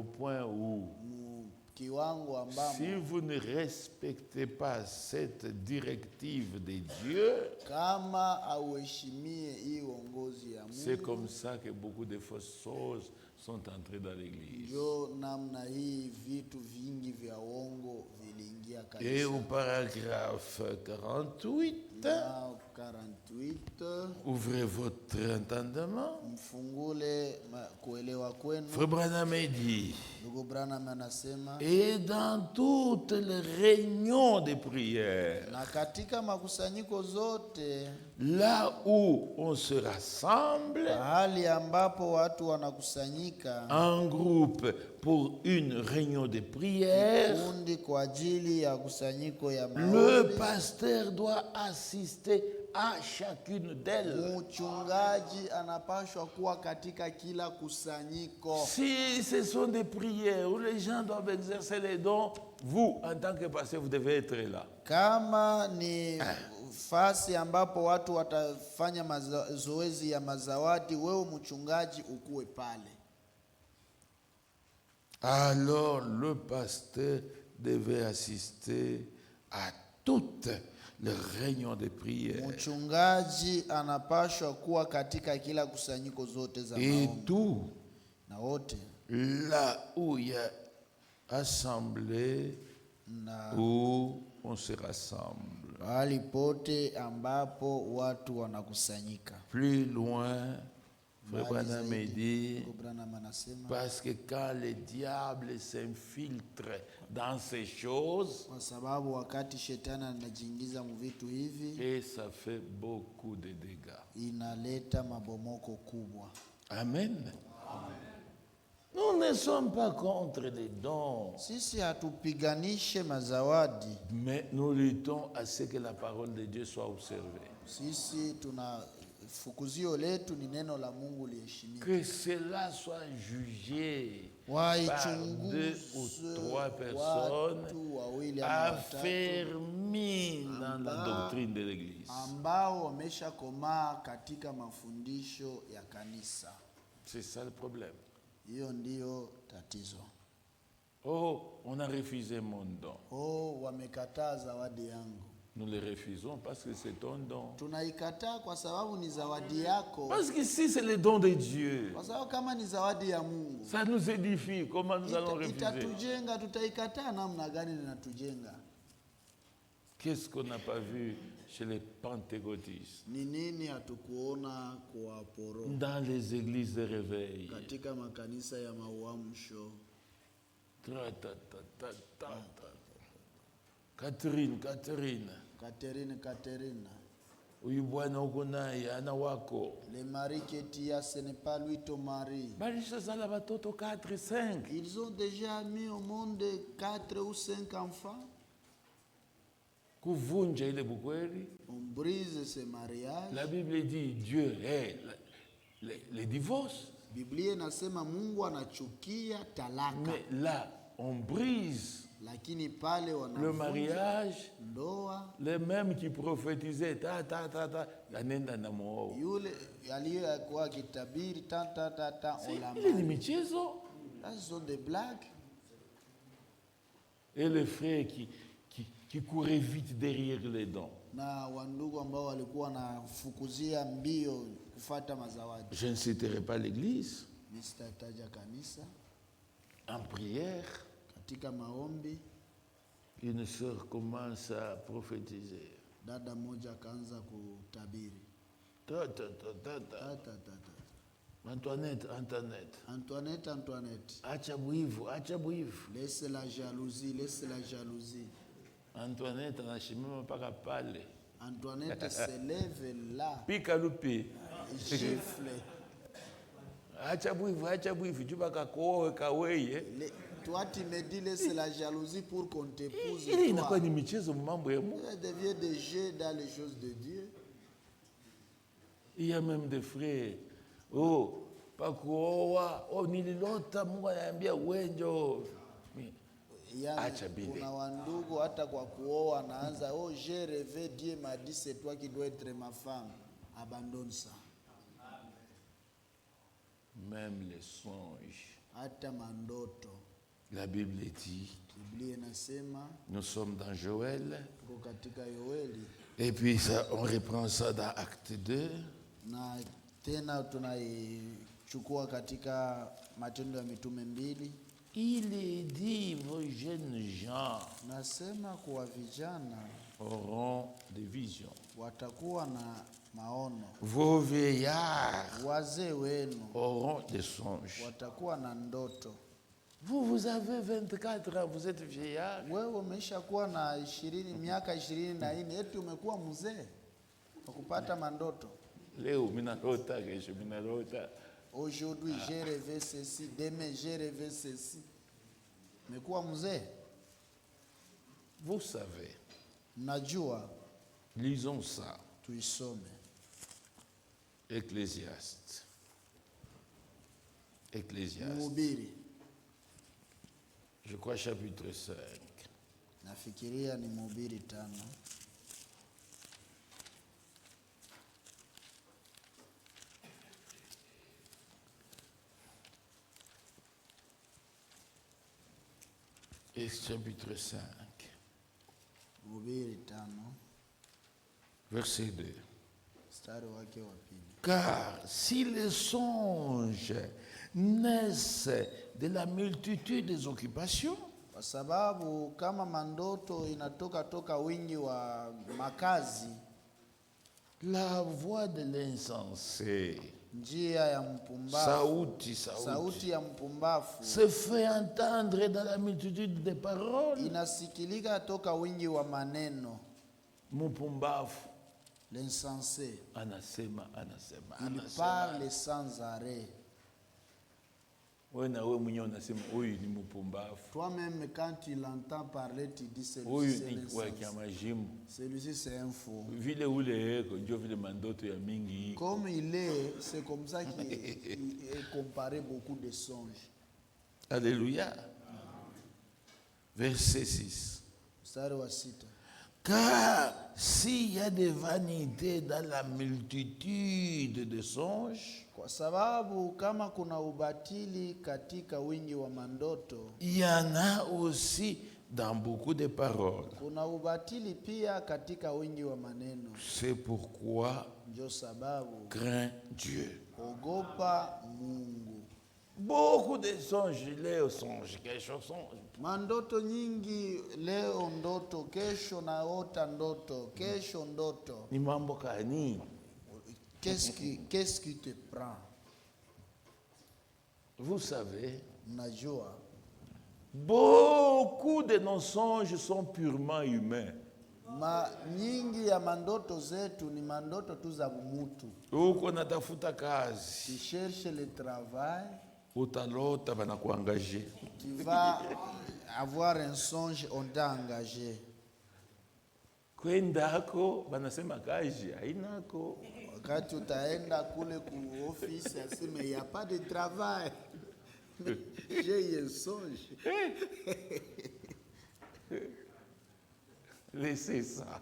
point où, si vous ne respectez pas cette directive de Dieu, c'est comme ça que beaucoup de fausses choses sont entrées dans l'église. Et au paragraphe 48, ouvrez votre entendement. Frère Branham dit, et dans toutes les réunions de prière, là où on se rassemble en groupe pour une réunion de prière, le pasteur doit assister à chacune d'elles. Si ce sont des prières où les gens doivent exercer les dons, vous, en tant que pasteur, vous devez être là. Fasi ambapo watu watafanya mazoezi ya mazawadi, wewe mchungaji ukuwe pale. Alors le pasteur devait assister à toutes les réunions de prière. Mchungaji anapaswa kuwa katika kila kusanyiko zote za maombi. Et tout, na wote, là où il y a assemblée, où on se rassemble. Mahali pote ambapo watu wanakusanyika. Plus loin, Frère Branham dit, parce que quand le diable s'infiltre dans ces choses, et ça fait beaucoup de dégâts. Amen. Nous ne sommes pas contre les dons. Mais nous luttons à ce que la parole de Dieu soit observée. Que cela soit jugé par 2 ou 3 personnes affermies dans la doctrine de l'Église. C'est ça le problème. Oh, on a refusé mon don. Nous le refusons parce que c'est ton don. Parce que si c'est le don de Dieu, ça nous édifie. Comment nous allons refuser? Qu'est-ce qu'on n'a pas vu chez les pentecôtistes? Dans les églises de réveil. Catherine. Uyu bwana uko naye ana wako. Le mari qui a, ce n'est pas lui ton mari. Balishazala batoto 4, 5. Ils ont déjà mis au monde 4 ou 5 enfants. Kuvunja ile bukweli. On brise ce mariage. La Bible dit Dieu est les divorces. Biblia inasema Mungu anachukia talaka. Mais là on brise le mariage. Les mêmes qui prophétisaient yanenda na mwao. Yule aliyekuwa kitabiri ile ni michezo. That's not the black. Et les frères qui couraient vite derrière les dons. Na wandugu ambao walikuwa wanafukuzia mbio kufuata mazawadi. Je ne citerai pas l'église. Nitataja kanisa. En prière, katika maombi, une sœur commence à prophétiser. Dada moja akaanza kutabiri. Antoinette. Acha buivu. Laisse la jalousie. Antoinette anashimama mpaka pale. Antoinette se lève là. Pika lupi. Gifle. Acha buivu. Juba kakoe kaweye. Toi tu me dis laisse la jalousie pour qu'on t'épouse. Ili inakuwa ni michezo mambo ya Mungu. Ça devient des jeux dans les choses de Dieu. Il y a même des frères. Oh, pakuoa. Oh, nililota Mungu ananiambia uenjo. Acha bile. Kuna wandugu hata kwa kuoa anaanza j'ai rêvé, Dieu m'a dit c'est toi qui dois être ma femme. Abandonne ça. Même les songes. hata mandoto. La Bible dit, Biblia inasema, nous sommes dans Joël, katika Yoeli, et puis ça, on reprend ça dans Acte 2, na tena tunaichukua katika Matendo ya Mitume 2. il est dit, vos jeunes gens Nasema kwa vijana auront des visions. watakuwa na maono. Vos vieillards Wazee wenu auront des songes. watakuwa na ndoto. Vous avez 24 ans, vous êtes vieillard. Wewe umeshakuwa na 20 miaka 24, eti umekuwa mzee ukupata mandoto. Leo minarota, kesho minarota. Aujourd'hui j'ai rêvé ceci, demain j'ai rêvé ceci. Umekuwa mzee. Vous savez, Mnajua, lisons ça. tuisome Ecclésiaste. Mhubiri. Je crois chapitre 5. Nafikiria ni Mhubiri 5. Et chapitre 5. Mhubiri 5. Verset 2. Mstari wake wa 2. Car si les songes naissent de la multitude des occupations, Kwa sababu kama mandoto inatoka toka wingi wa makazi, la voix de l'insensé, njia ya mpumbavu, sauti ya mpumbavu se fait entendre dans la multitude des paroles. inasikilika toka wingi wa maneno. Mpumbavu L'insensé, anasema. il parle sans arrêt. Wewe na wewe mwenyewe unasema huyu ni mpumbavu. Toi-même, quand tu l'entends parler, tu dis Huyu celui-ci c'est ni kwa l'insensé. majimu. Celui-ci c'est un fou. Vile ule eko ndio vile mandoto ya mingi iko. Comme il est, c'est comme ça qu'il est comparé beaucoup de songes. Alléluia. Verset 6. Mstari wa 6. Car s'il y a des vanités dans la multitude de songes, Kwa sababu kama kuna ubatili katika wingi wa mandoto, il y en a aussi dans beaucoup de paroles. kuna ubatili pia katika wingi wa maneno. C'est pourquoi Ndio sababu crains Dieu. ogopa Mungu. Beaucoup de songes, leo songe, kesho songe. Mandoto nyingi, leo ndoto, kesho naota ndoto, kesho ndoto. Ni mambo gani? Qu'est-ce qui te prend? Vous savez, Mnajua, beaucoup de nos songes sont purement humains. nyingi ya mandoto zetu ni mandoto tu za mutu. Uko natafuta kazi, Tu cherches le travail, utalota banakuangaje. tu vas avoir un songe, on t'a engagé. Kwendako banasema kazi hainako. Wakati utaenda kule ku office aseme il y a pas de travail. J'ai un songe. Laissez ça.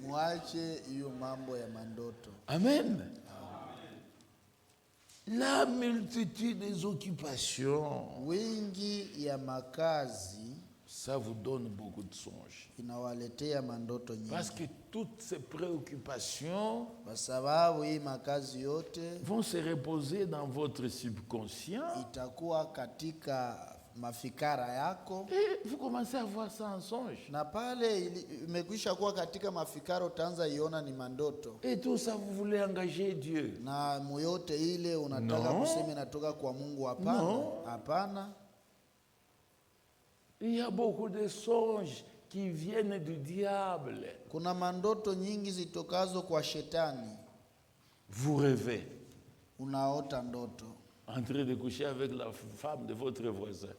Mwache hiyo mambo ya mandoto. Amen. La multitude des occupations, Wingi ya makazi ça vous donne beaucoup de songes. inawaletea mandoto Parce nyingi. que toutes ces préoccupations Kwa sababu hii makazi yote vont se reposer dans votre subconscient. itakuwa katika mafikara yako, Et vous commencez à voir ça en songe. na pale imekwisha kuwa katika mafikara, utaanza iona ni mandoto, Et tout ça, vous voulez engager Dieu. na muyote ile unataka No. kusema inatoka kwa Mungu. Hapana, No. hapana. Il y a beaucoup de songes qui viennent du diable. Kuna mandoto nyingi zitokazo kwa shetani. Vous rêvez Unaota ndoto en train de coucher avec la femme de votre voisin.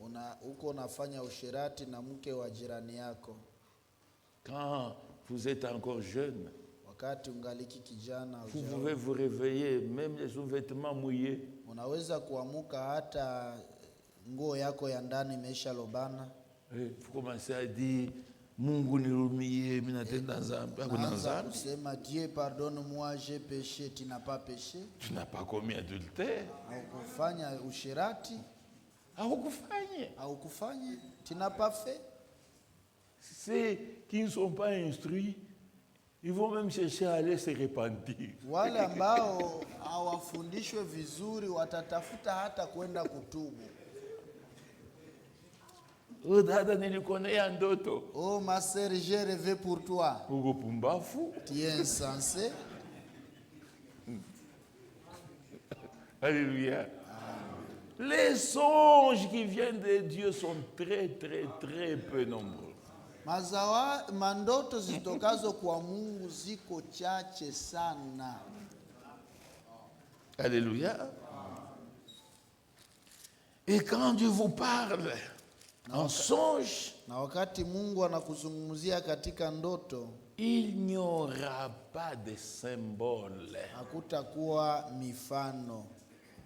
uko unafanya usherati na mke wa jirani yako, Quand vous êtes encore jeune, wakati ungaliki kijana. vous pouvez vous réveiller, même les sous-vêtements mouillés. Unaweza kuamuka hata nguo yako ya ndani imeisha lobana. Et vous commencez à dire, Mungu nirumie, mimi natenda dhambi. Hakuna Unaanza dhambi. kusema Dieu pardonne-moi, j'ai péché. Tu n'as pas péché, Tu n'as pas commis adultère. haukufanya usherati. Haukufanye. Tu n'as pas fait. Ceux qui ne sont pas instruits, ils vont même chercher à aller se repentir. Wale ambao hawafundishwe vizuri watatafuta hata kwenda kutubu. Oh dada, nilikonea ndoto. Oh ma sœur, j'ai rêvé pour toi. Ugo pumbafu. Tu es insensé. Alléluia. Les songes qui viennent de Dieu sont très, très, très peu nombreux. Mandoto zitokazo kwa Mungu ziko chache sana. Alléluia. Et quand Dieu vous parle en songe, na wakati Mungu anakuzungumzia katika ndoto, il n'y aura pas de symbole. Hakutakuwa mifano.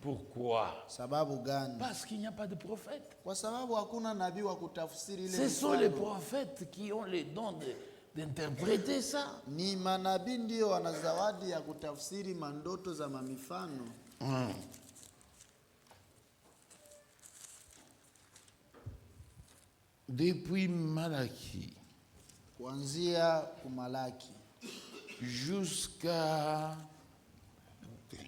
Pourquoi? Sababu gani? Parce qu'il n'y a pas de prophète. Kwa sababu hakuna nabii wa kutafsiri ile. Ce sont les prophètes qui ont le don d'interpréter ça. Ni manabii ndio wana zawadi ya kutafsiri mandoto za mamifano. Depuis Malaki, kuanzia Kumalaki jusqu'à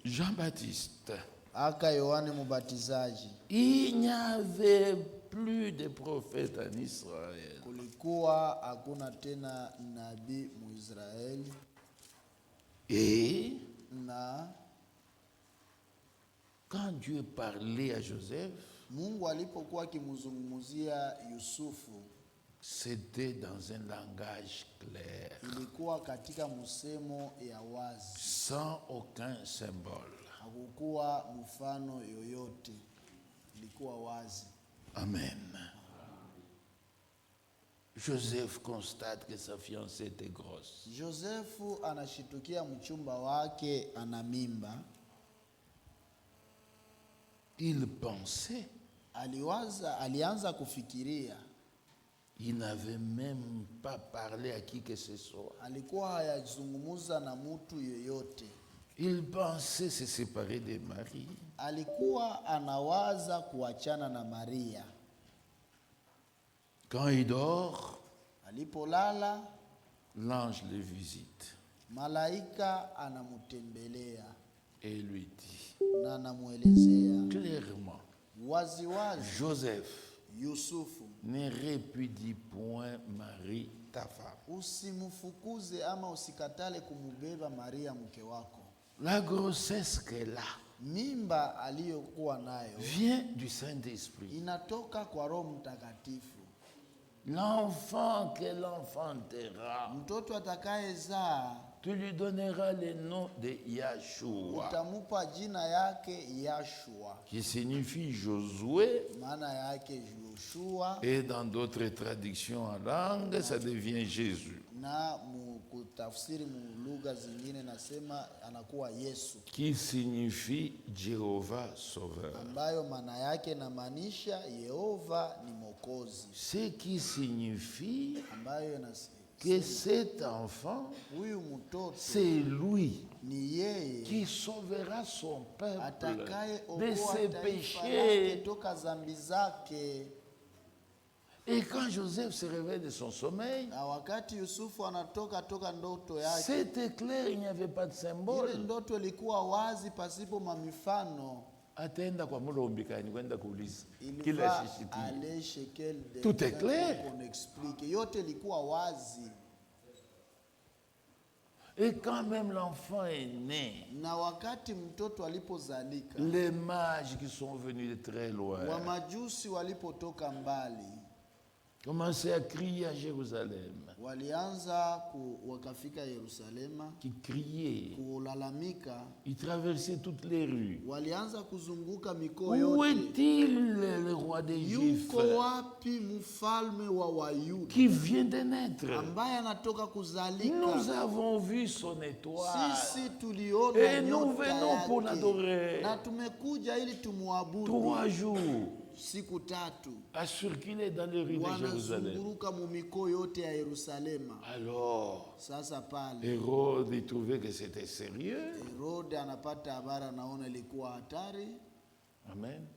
Jean-Baptiste, aka Yohane Mubatizaji, il n'y avait plus de prophètes en Israël. Kulikuwa hakuna tena nabii Muisraeli. Et na quand Dieu parlait à Joseph, Mungu alipokuwa akimzungumzia Yusufu, c'était dans un langage clair, ilikuwa katika msemo ya wazi, sans aucun symbole. Hakukuwa mfano yoyote, ilikuwa wazi. Amen. Joseph constate que sa fiancée était grosse. Josefu anashitukia mchumba wake ana mimba. Il pensait, alianza kufikiria. Il n'avait même pas parlé à qui que ce soit. Alikuwa hayazungumza na mtu yoyote. Il pensait se séparer de Marie. Alikuwa anawaza kuachana na Maria. Quand il dort, alipolala, l'ange le visite. Malaika anamutembelea. Et lui dit, na anamuelezea clairement, wazi wazi, Joseph, Yusufu, ne répudie point Marie ta femme. Usimufukuze ama usikatale kumubeba Maria mke wako. La grossesse qu'elle a, mimba aliyokuwa nayo, vient du Saint-Esprit. Inatoka kwa Roho Mtakatifu. L'enfant qu'elle enfantera, mtoto atakayezaa, tu lui donneras le nom de Yahshua, utamupa jina yake Yahshua, qui signifie Josué, maana yake Yoshua, et dans d'autres traductions en langue, ça devient Jésus. Na kutafsiri lugha zingine nasema anakuwa Yesu, qui signifie Jéhovah sauveur, ambayo maana yake inamaanisha Yehova ni Mwokozi. Ce qui signifie ambayo que cet enfant, huyu mtoto, c'est lui ni yeye qui sauvera son peuple de okoa ses péchés. toka zambi zake. Et quand Joseph se réveille de son sommeil, na wakati Yusufu anatoka toka ndoto yake, c'était clair, il n'y avait pas de symbole. Ile ndoto ilikuwa wazi pasipo mamifano. Atenda kwa mulombi kani kwenda kuuliza kila shishiti. Tout est clair. Yote ilikuwa wazi. Et quand même l'enfant est né, na wakati mtoto alipozalika, les mages qui sont venus de très loin, wamajusi walipotoka mbali, commençaient à crier à Jérusalem. Walianza wakafika Yerusalema, qui criaient, kulalamika. Ils traversaient toutes les rues. Walianza kuzunguka mikoa yote. Où est-il le roi des Juifs? Yuko wapi mfalme wa Wayuda? Qui vient de naître? Ambaye anatoka kuzalika. Nous avons vu son étoile. Sisi tuliona et nous venons pour l'adorer. Na tumekuja ili tumuabudu. 3 jours. Siku tatu. A circuler dans les rues de Jérusalem. Wanazunguruka mumiko yote ya Yerusalema. Alors, sasa pale, Hérode il trouvait que c'était sérieux. Hérode anapata habari, anaona ilikuwa hatari. Amen.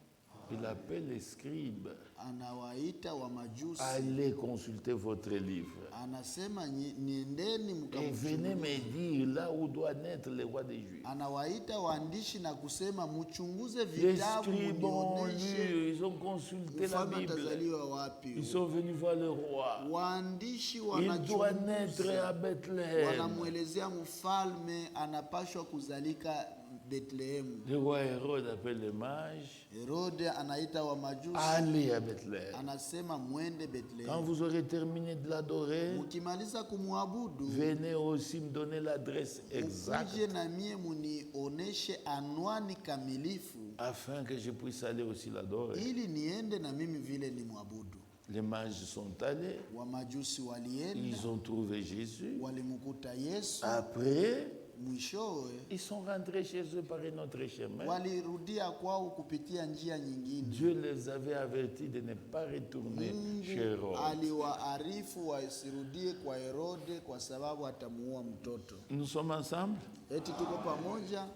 Il appelle les scribes. anawaita wa majusi, Allez consulter votre livre. anasema niendeni Et venez me dire là où doit naître le roi des Juifs. anawaita waandishi na kusema mchunguze Les vitabu scribes ont mnionyeshe lu, ils ont consulté la mfalme Bible. atazaliwa wapi. Ils sont venus voir le roi. Waandishi Il doit naître à wanachunguza, Bethléem. wanamwelezea mfalme anapashwa kuzalika Bethlehemu. Le roi Hérode appelle les mages. Herode anaita wa majusi, Allez à Bethléem. anasema mwende Quand Bethlehemu. vous aurez terminé de l'adorer, Mukimaliza kumwabudu, venez aussi me donner l'adresse exacte mukuje na mie munioneshe anwani kamilifu, afin que je puisse aller aussi l'adorer. ili niende na mimi vile ni mwabudu. Les mages sont allés, Wamajusi walienda, ils ont trouvé Jésus. walimkuta Yesu. Après, Mwishowe ils sont rentrés chez eux par un autre chemin. walirudia kwao kupitia njia nyingine. Dieu les avait avertis de ne pas retourner chez Mungu Hérode. aliwaarifu wasirudie kwa Herode kwa sababu atamuua mtoto. Nous sommes ensemble. Eti tuko pamoja.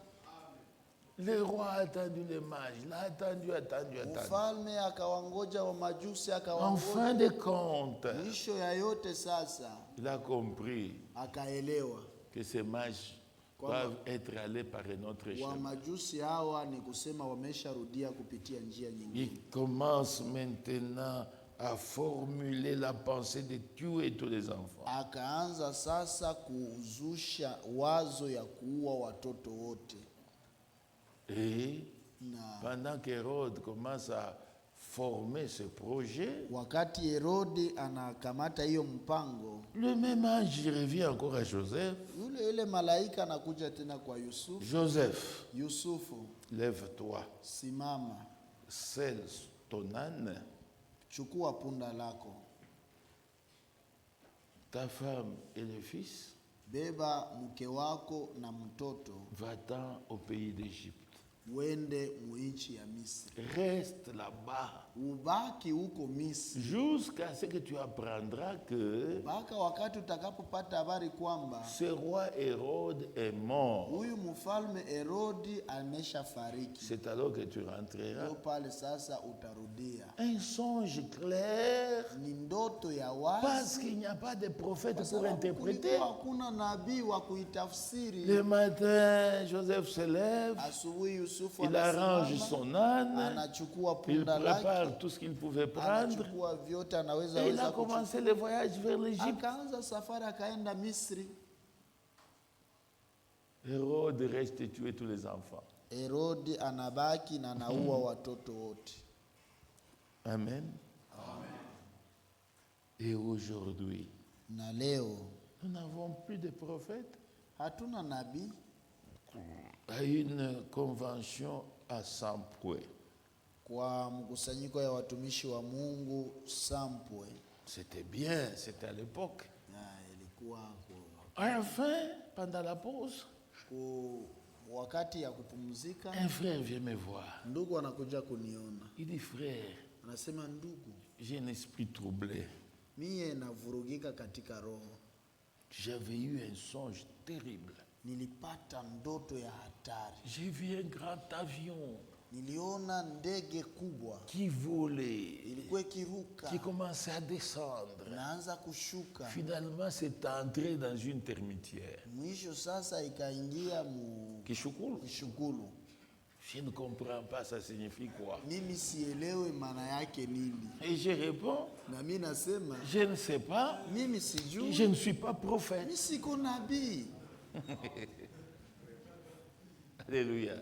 Le roi a attendu les mages. Il a attendu. Mfalme akawangoja wa majusi, En akawangoja. fin de compte, Mwisho ya yote sasa il a compris akaelewa que ces mages doivent être allés par un autre wa chemin. majusi hawa ni kusema wamesharudia kupitia njia nyingine. Il commence maintenant à formuler la pensée de tuer tous les enfants. Akaanza sasa kuzusha wazo ya kuua watoto wote. Et Na pendant qu'Hérode commence à former ce projet, wakati Herode anakamata hiyo mpango, le même ange revient encore à Joseph. yule malaika anakuja tena kwa Yusufu. Joseph, Yusufu, lève-toi, simama, scelle ton âne, chukua punda lako, ta femme et le fils, beba mke wako na mtoto, va-t'en au pays d'Égypte. uende muinchi ya Misri. Reste là-bas Ubaki huko Misri jusqu'à ce que tu apprendras que mpaka wakati utakapopata habari kwamba ce roi Hérode est mort. huyu mfalme Herodi ameshafariki. C'est alors que tu rentreras. Ndio pale sasa utarudia. Un songe clair, Ni ndoto ya parce wazi, qu'il n'y a pas de prophète kwa pour sababu interpréter. kulikuwa hakuna nabii wa kuitafsiri. Le matin, Joseph se lève, Asubuhi Yusufu il arrange anasimama, son âne, anachukua il punda lake, prépare tout ce qu'il pouvait prendre, anachukua vyote anaweza et il a weza kuchukua. commencé le voyage vers l'Égypte. Akaanza safari akaenda Misri. Hérode reste et tuer tous les enfants. Herodi anabaki na anaua watoto wote. Amen. Et aujourd'hui, Na leo nous n'avons plus de prophètes. hatuna nabii. À une convention à Sampwe, Kwa mkusanyiko ya watumishi wa Mungu Sampwe, c'était bien, c'était à l'époque. na ilikuwa À la fin, pendant la pause, wakati ya kupumzika, un frère vient me voir. ndugu anakuja kuniona, Il dit, frère, anasema, ndugu, j'ai un esprit troublé. mie navurugika katika roho, J'avais eu un songe terrible. nilipata ndoto ya hatari. J'ai vu un grand avion Niliona ndege kubwa qui volait, ilikuwa ikiruka, qui commençait à descendre. naanza kushuka, Finalement, c'est entré dans une termitière. mwisho sasa ikaingia Kishukulu. kishukulu. Je ne comprends pas, ça signifie quoi? Mimi sielewi maana yake nini, Et je réponds, na mimi nasema je ne sais pas, mimi je sijui, ne suis pas prophète. mimi siko nabii. Alléluia.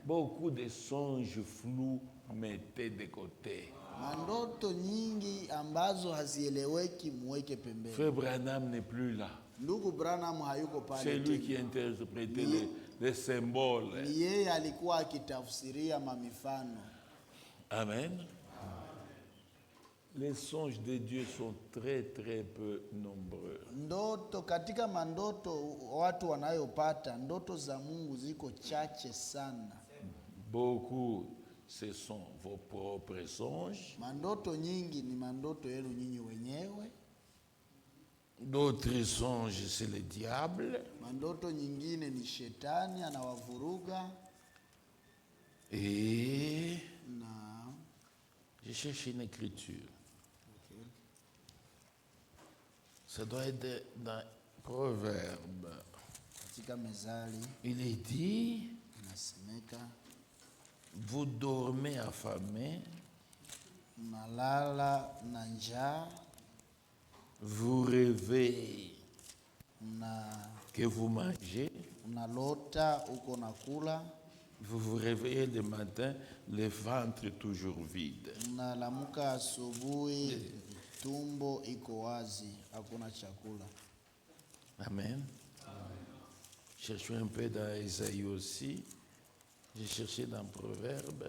Beaucoup de songes flous mettez de côté. Mandoto nyingi ambazo hazieleweki muweke pembeni. Frère Branham n'est plus là. Ndugu Branham hayuko C'est pale lui tena. qui interprétait les symboles. Ni yeye alikuwa akitafsiria mamifano. Amen. Les songes de Dieu sont très très peu nombreux. Ndoto katika mandoto watu wanayopata ndoto za Mungu ziko chache sana. Beaucoup, ce sont vos propres songes. Mandoto nyingi ni mandoto yenu nyinyi wenyewe. D'autres songes, c'est le diable. Mandoto nyingine ni shetani anawavuruga, Et na Je cherche une écriture. Okay. Ça doit être dans Proverbe. Katika Mezali Il est dit, inasemeka, vous dormez affamés, unalala na njaa, vous rêvez una que vous mangez, unalota uko nakula, vous vous réveillez le matin, le ventre toujours vide. unalamuka asubuhi tumbo iko wazi, hakuna chakula. Amen. Cherchons un peu dans Isaïe aussi. J'ai cherché dans Proverbe.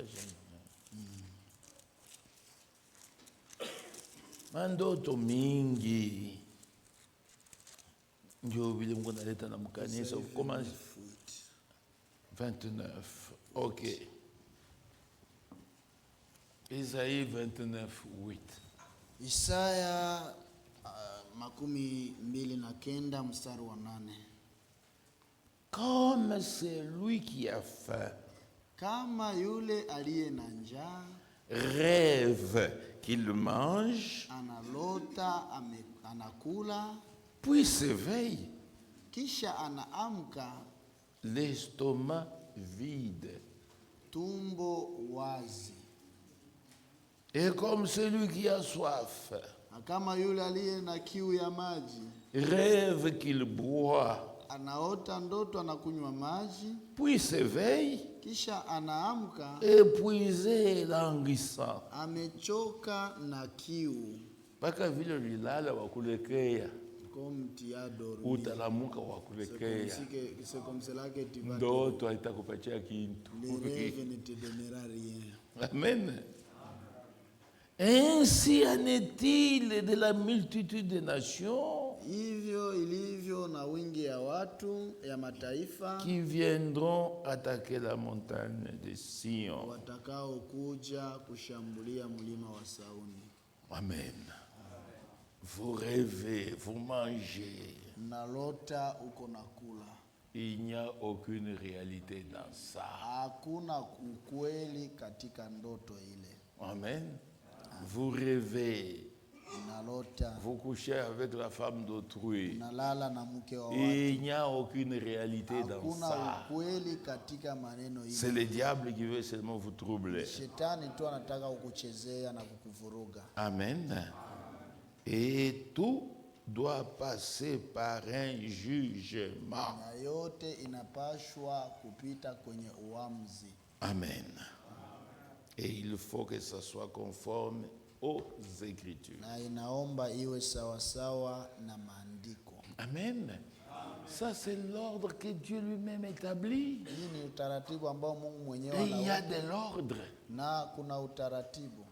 Mandoto mingi ndio vile Mungu analeta na mkanisa. Comment 29. Ok. Isaïe 29:8. Isaya 29 mstari wa 8. Comme celui qui a faim Kama yule aliye na njaa rêve qu'il mange, analota anakula, puis s'éveille, kisha anaamka l'estomac vide. tumbo wazi. Et comme celui qui a soif Na kama yule aliye na kiu ya maji rêve qu'il boit, anaota ndoto anakunywa maji, puis s'éveille, kisha anaamka épuisé, languissant. amechoka na kiu. Mpaka vile ulilala wakulekea, utalamuka wakulekea, ndoto haitakupatia kitu. Amen. Ainsi en est-il de la multitude des nations Hivyo ilivyo na wingi ya watu ya mataifa qui viendront attaquer la montagne de Sion. watakao kuja kushambulia mlima wa Sauni. Amen. Vous rêvez, vous mangez. Nalota uko nakula. Il n'y a aucune réalité dans ça. Hakuna ukweli katika ndoto ile. Amen. Vous rêvez. Nalota. Vous couchez avec la femme d'autrui. Nalala na mke wa watu. Il n'y a aucune réalité dans ça. Hakuna ukweli katika maneno ile. C'est le diable qui veut seulement vous troubler. Shetani tu anataka kukuchezea na kukuvuruga. Amen. Et tout doit passer par un jugement. Na yote inapashwa kupita kwenye uamuzi. Amen. Et il faut que ça soit conforme aux Écritures. Na inaomba iwe sawasawa na maandiko. Amen. Ça c'est l'ordre que Dieu lui-même établit. Hii ni utaratibu ambao Mungu mwenyewe Et il y a anaweka. de l'ordre. Na kuna utaratibu.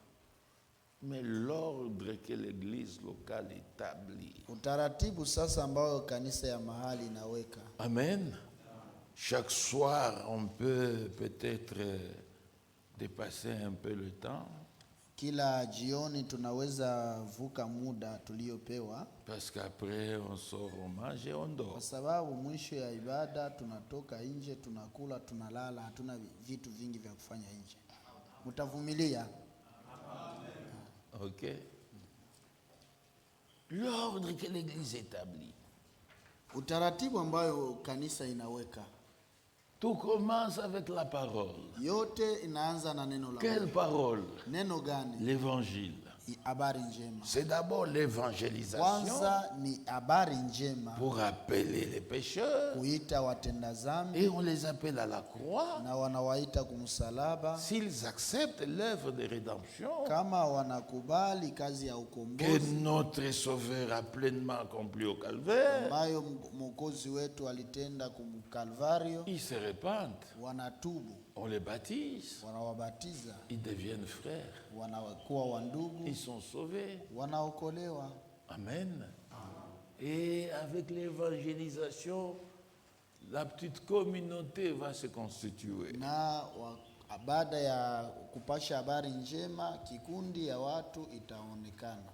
Mais l'ordre que l'église locale établit. Utaratibu sasa ambao kanisa ya mahali inaweka. Amen. Chaque soir, on peut peut-être dépasser un peu le temps. Kila jioni tunaweza vuka muda tuliopewa. Parce qu'après, on sort, on mange et on dort. Kwa sababu mwisho ya ibada tunatoka nje, tunakula, tunalala, hatuna vitu vingi vya kufanya nje. Mtavumilia? Ok. L'ordre que l'église établit. Utaratibu ambayo kanisa inaweka. Tout commence avec la parole. Yote inaanza na neno la Quelle Mungu. parole? Neno gani? L'évangile. Habari njema. C'est d'abord l'évangélisation Kwanza ni habari njema. pour appeler les pécheurs. Kuita watenda dhambi. Et on les appelle à la croix. Na wanawaita kumsalaba. S'ils acceptent l'œuvre de rédemption Kama wanakubali kazi ya que ukombozi notre Sauveur a pleinement accompli au Calvaire, ambayo Mwokozi wetu alitenda kumkalvario, ils se répandent. wanatubu, On les baptise. wanawabatiza, Ils deviennent frères. wanakuwa wandugu, Ils sont sauvés. wanaokolewa. Amen. Et avec l'évangélisation, la petite communauté va se constituer. Na baada ya kupasha habari njema, kikundi ya watu itaonekana.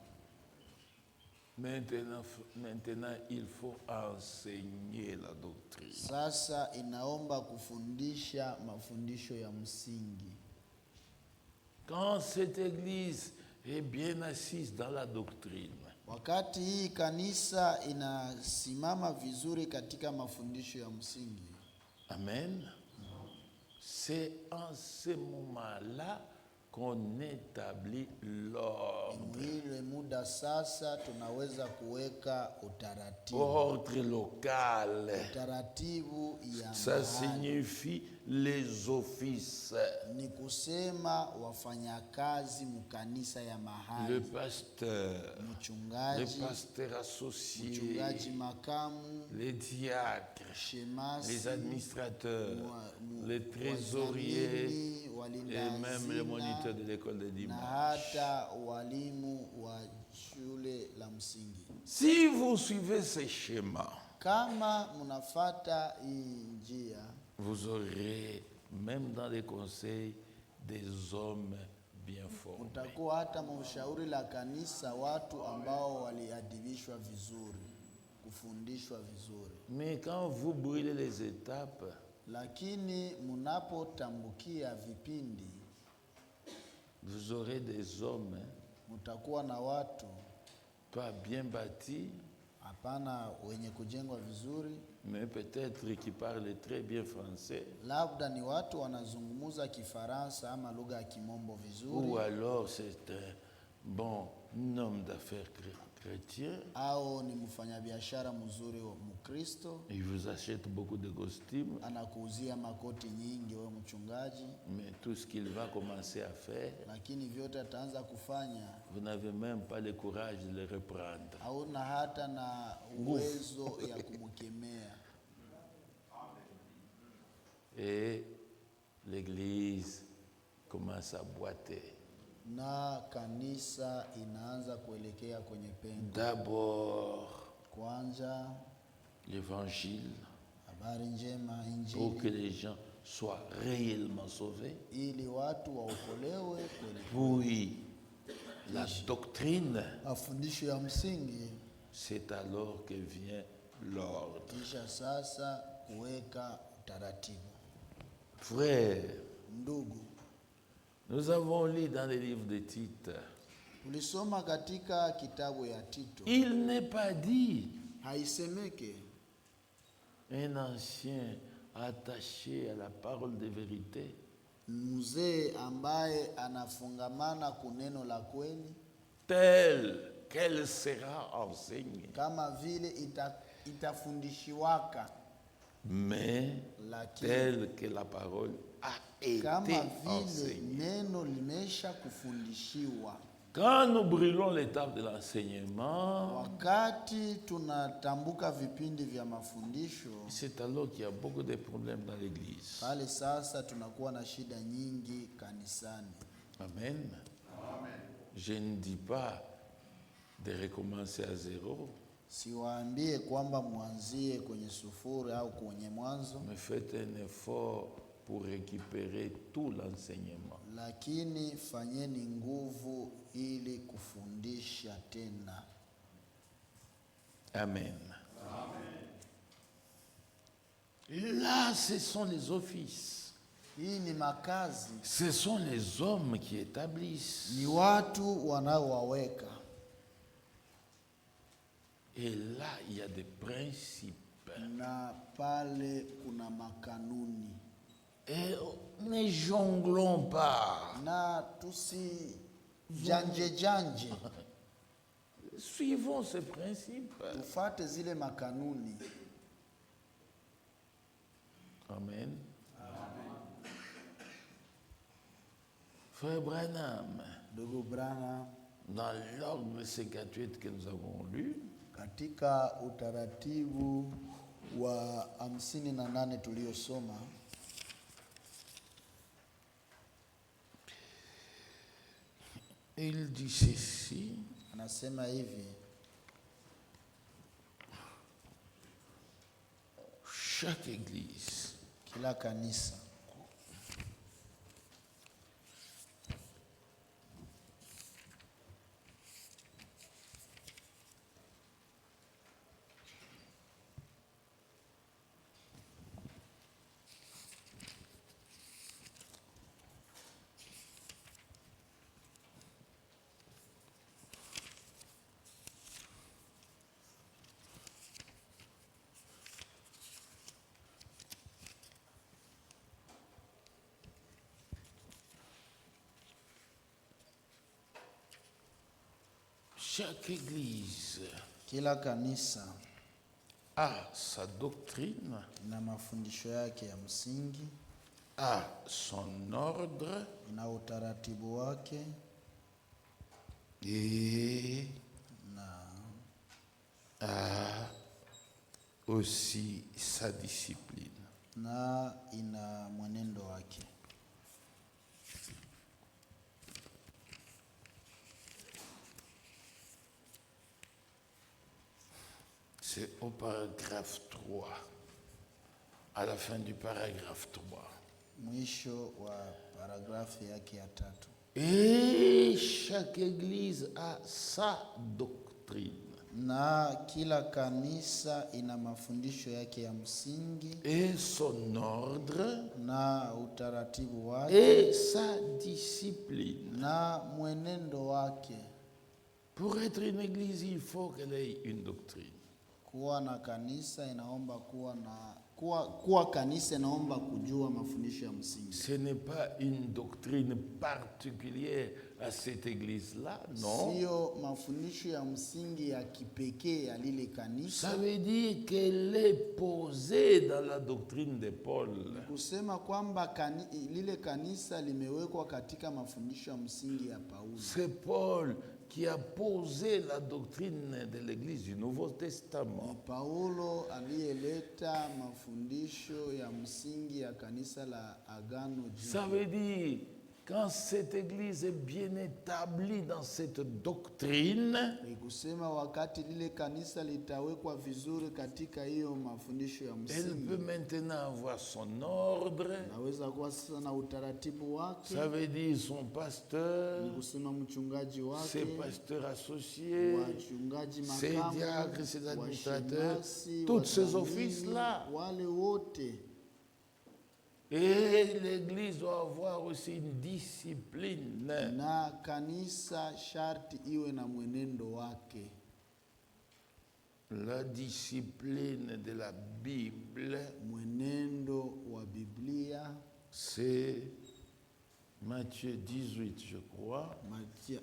Maintenant, il faut enseigner la doctrine. Sasa inaomba kufundisha mafundisho ya msingi. quand cette église est bien assise dans la doctrine, wakati hii kanisa inasimama vizuri katika mafundisho ya msingi, amen, c'est en ce moment-là qu'on établit l'ordre. ile muda sasa tunaweza kuweka utaratibu. Ordre local. Utaratibu ya Ça mahali. signifie les offices. Ni kusema wafanyakazi mkanisa ya mahali. Le pasteur, le Mchungaji, pasteur associé, mchungaji makamu, les diacres, shemasi, les administrateurs, les trésoriers et même les moniteurs de l'école de na dimanche. hata walimu wa shule la msingi. Si vous suivez ces schémas, Kama mnafata hii njia, vous aurez, même dans les conseils, des hommes bien formés. mtakuwa hata mshauri la kanisa watu ambao waliadibishwa vizuri, kufundishwa vizuri. Mais quand vous brûlez les étapes, Lakini mnapotambukia vipindi, vous aurez des hommes mtakuwa na watu pas bien bâtis, hapana wenye kujengwa vizuri, mais peut-être qui parlent très bien français, labda ni watu wanazungumza Kifaransa ama lugha ya Kimombo vizuri, ou alors c'est un bon homme d'affaires chrétien, au ni mfanyabiashara mzuri wa Mkristo, il vous achète beaucoup de costumes, anakuuzia makoti nyingi wewe mchungaji, mais tout ce qu'il va commencer à faire, lakini vyote ataanza kufanya, vous n'avez même pas le courage de le reprendre. hauna hata na uwezo ya kumkemea. Et l'église commence à boiter. Na kanisa inaanza kuelekea kwenye pengo. D'abord, Kwanza l'évangile, habari njema, pour que injili, les gens soient réellement sauvés. ili watu waokolewe kweli. Puis, la doctrine, Mafundisho ya msingi, c'est alors que vient l'ordre. kisha sasa kuweka utaratibu. Frères, Ndugu, nous avons lu dans les livres de Tite, tulisoma katika kitabu ya Tito, il n'est pas dit haisemeke un ancien attaché à la parole de vérité, mzee ambaye anafungamana kuneno la kweli, telle qu'elle sera enseignée, kama vile itafundishiwaka, mais lakini telle que la parole a été kama vile enseignée. neno limesha kufundishiwa. Quand nous brûlons l'étape de l'enseignement, Wakati tunatambuka vipindi vya mafundisho, c'est alors qu'il y a beaucoup de problèmes dans l'église. pale sasa tunakuwa na shida nyingi kanisani. Amen. Je ne dis pas de recommencer à zéro, Siwaambie kwamba mwanzie kwenye sufuri au kwenye mwanzo, mais faites un effort pour récupérer tout l'enseignement. lakini fanyeni nguvu ili kufundisha tena. Amen. Là, ce sont les offices. Hii ni makazi, Ce sont les hommes qui établissent. ni watu wanaowaweka, Et là, il y a des principes. na pale kuna makanuni, Et ne jonglons pas. na tusi janje, Suivons ces principes. tufate zile makanuni. Amen. Frère Branham, Ndugu Branham, dans l'ordre 58 que nous avons lu, katika utaratibu wa 58 tuliosoma, il dit ceci: anasema hivi: chaque église kila kanisa Chaque église Kila kanisa a sa doctrine, ina mafundisho yake ya msingi, a son ordre ina utaratibu wake et na a aussi sa discipline. na ina mwenendo wake. C'est au paragraphe 3, à la fin du paragraphe 3. Mwisho wa paragrafu yake ya 3. Et chaque église a sa doctrine. Na kila kanisa ina mafundisho yake ya msingi Et son ordre na utaratibu wake et sa discipline. na mwenendo wake. Pour être une église, il faut qu'elle ait une doctrine. Kuwa na kanisa inaomba kuwa kanisa inaomba kujua mafundisho ya msingi. Ce n'est pas une doctrine particulière à cette église-là, non. Sio mafundisho ya msingi ya kipekee ya lile kanisa. Ça veut dire qu'elle est posée dans la doctrine de Paul. Kusema kwamba lile kanisa limewekwa katika mafundisho ya msingi ya Paulo. C'est Paul qui a posé la doctrine de l'Église du Nouveau Testament. Paulo aliyeleta mafundisho ya msingi ya kanisa la Agano Jipya. Ça veut dire, quand cette Église est bien établie dans cette doctrine, Kusema wakati lile kanisa litawekwa vizuri katika hiyo mafundisho ya elle msingi, peut maintenant avoir son ordre. naweza kuwa sasa na utaratibu wake. Ça veut dire son pasteur, Kusema mchungaji wake, ses pasteurs associés, wachungaji ses makamu, diacres, ses administrateurs, washemasi, tous ces wadhamini, offices-là. wale wote. Et l'Église doit avoir aussi une discipline. Na kanisa sharti iwe na mwenendo wake. La discipline de la Bible, Mwenendo wa Biblia, c'est Matthieu 18, je crois,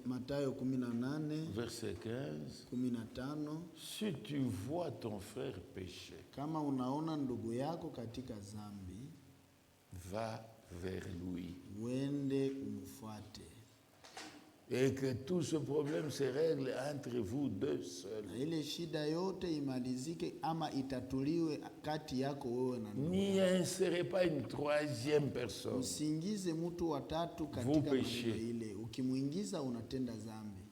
Mathayo 18, verset 15. 15. Si tu vois ton frère pécher, Kama unaona ndugu yako katika dhambi, va vers lui. wende umfuate. Et que tout ce problème se règle entre vous deux seuls. Na ile shida yote imalizike ama itatuliwe kati yako wewe na ndugu. N'y insérez pas une troisième personne. Usiingize mtu wa tatu Vous katika péchez. maneno ile. Ukimuingiza unatenda dhambi.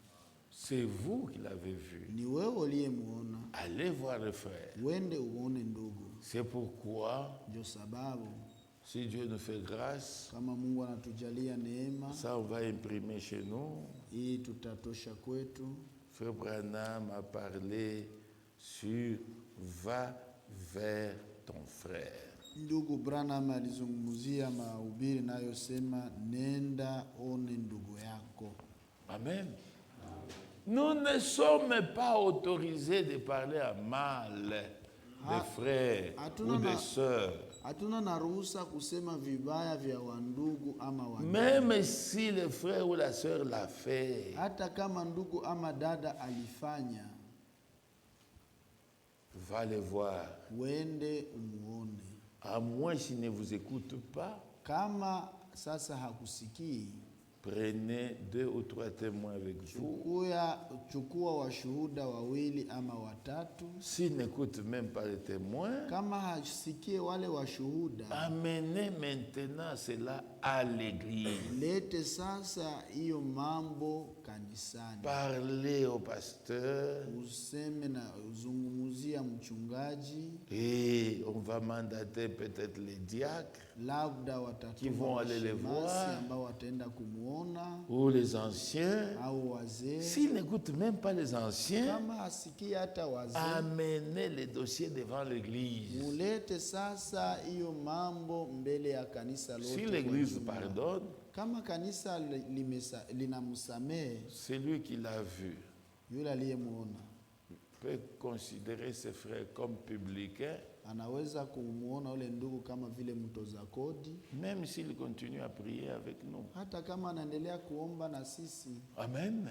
C'est vous qui l'avez vu. Ni wewe uliyemuona. Allez voir le frère. Wende uone ndugu. C'est pourquoi, Ndio sababu si Dieu nous fait grâce, kama Mungu anatujalia neema, ça on va imprimer chez nous. hii tutatosha kwetu. Frère Branham a parlé sur va vers ton frère. Ndugu Branham alizungumzia mahubiri nayosema nenda one ndugu yako. Amen. Nous ne sommes pas autorisés de parler à mal des frères ou des sœurs. Hatuna na ruhusa kusema vibaya vya wandugu ama wandugu. Même si le frère ou la sœur l'a fait. Hata kama ndugu ama dada alifanya, Va le voir. wende umuone. À moins s'il ne vous écoute pas, Kama sasa hakusikii, prenez 2 ou 3 témoins avec vous. chukua washuhuda 2 ama 3. S'il n'écoute même pas les témoins, Kama hasikie wale washuhuda, amenez maintenant cela à l'église. lete sasa hiyo mambo kanisani. Parlez au pasteur Useme na uzungumuzia mchungaji, et on va mandater peut-être les diacres labda qui vont aller les voir, ambao wataenda kumuona, ou les anciens. au wazee. S'ils n'écoutent même pas les anciens, Kama hasikie hata wazee, amenez les dossiers devant l'église. mulete sasa hiyo mambo mbele ya kanisa lote. Si kwa l'église jumla. pardonne, Kama kanisa linamsamehe celui qui l'a vu yule aliyemuona, peut considérer ses frères comme publicains, anaweza kumuona yule ndugu kama vile mtoza kodi, même s'il continue à prier avec nous. hata kama anaendelea kuomba na sisi. Amen.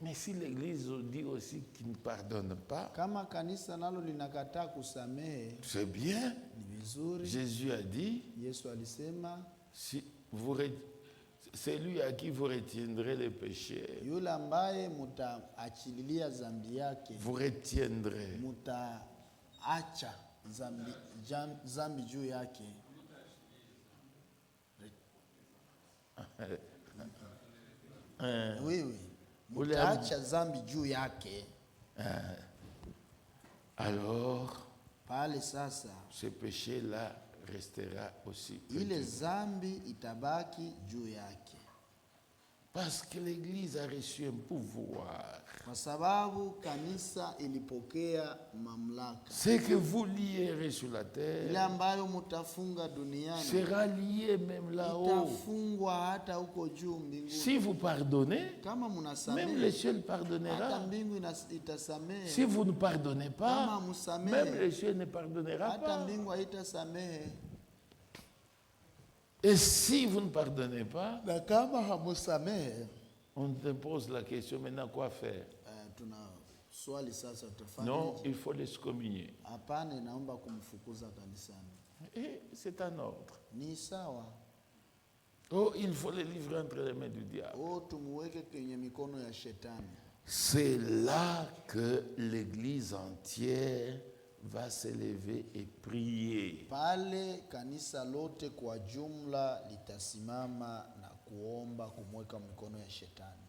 Mais si l'Église dit aussi qu'il ne pardonne pas, Kama kanisa nalo linakataa kusamehe, c'est bien. ni vizuri. Jésus a dit, Yesu alisema, si c'est lui à qui vous retiendrez les péchés. yule ambaye mutaachililia zambi yake, Vous retiendrez. mutaacha zambi juu yake. Oui, mutaacha zambi juu yake. Alors, Pale sasa, ce péché-là restera aussi. ile zambi itabaki juu yake. Parce que l'Église a reçu un pouvoir. Kwa sababu kanisa ilipokea mamlaka. Ce que vous lierez sur la terre Ile ambayo mutafunga duniani sera lié même là-haut. itafungwa hata huko juu mbinguni. Si vous pardonnez, Kama munasamehe, même le ciel hata pardonnera. mbingu itasamehe. Si vous ne pardonnez pas, Kama musamehe, même le ciel ne pardonnera hata pas. mbingu haitasamehe. Et si vous ne pardonnez pas, Na kama hamusamehe, on te pose la question maintenant quoi faire? tuna swali sasa, tutafanya Non, nini? il faut l'excommunier. Hapana, naomba kumfukuza kanisani. Et c'est un ordre. Ni sawa. Oh, il faut les livrer entre les mains du diable. Tumuweke kwenye mikono ya shetani. C'est là que l'Église entière va s'élever et prier. Pale kanisa lote kwa jumla litasimama na kuomba, kumweka mikono ya shetani.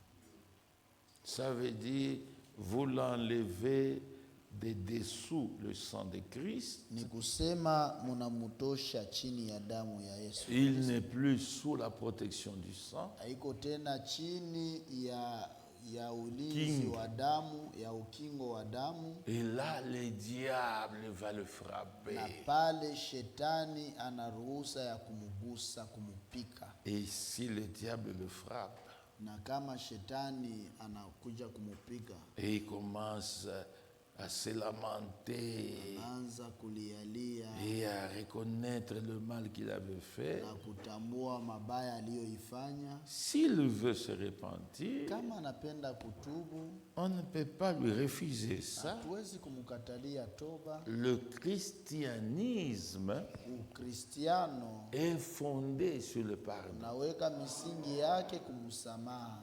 Ça veut dire, vous l'enlevez de dessous le sang de Christ. Ni kusema munamutosha chini ya damu ya Yesu. Il n'est plus sous la protection du sang. Haiko tena chini ya ulinzi wa damu, ya ukingo wa damu. Et là, le diable va le frapper. Na pale shetani ana ruhusa ya kumugusa, kumupika. Et si le diable le frappe, Na kama shetani anakuja kumupika, et il commence à se lamenter anza kulialia et à reconnaître le mal qu'il avait fait, na kutambua mabaya aliyoifanya, s'il veut se repentir, kama anapenda kutubu, on ne peut pas lui refuser ça. hatuwezi kumkatalia toba. Le christianisme Ukristiano est fondé sur le pardon. naweka misingi yake kumsamaha.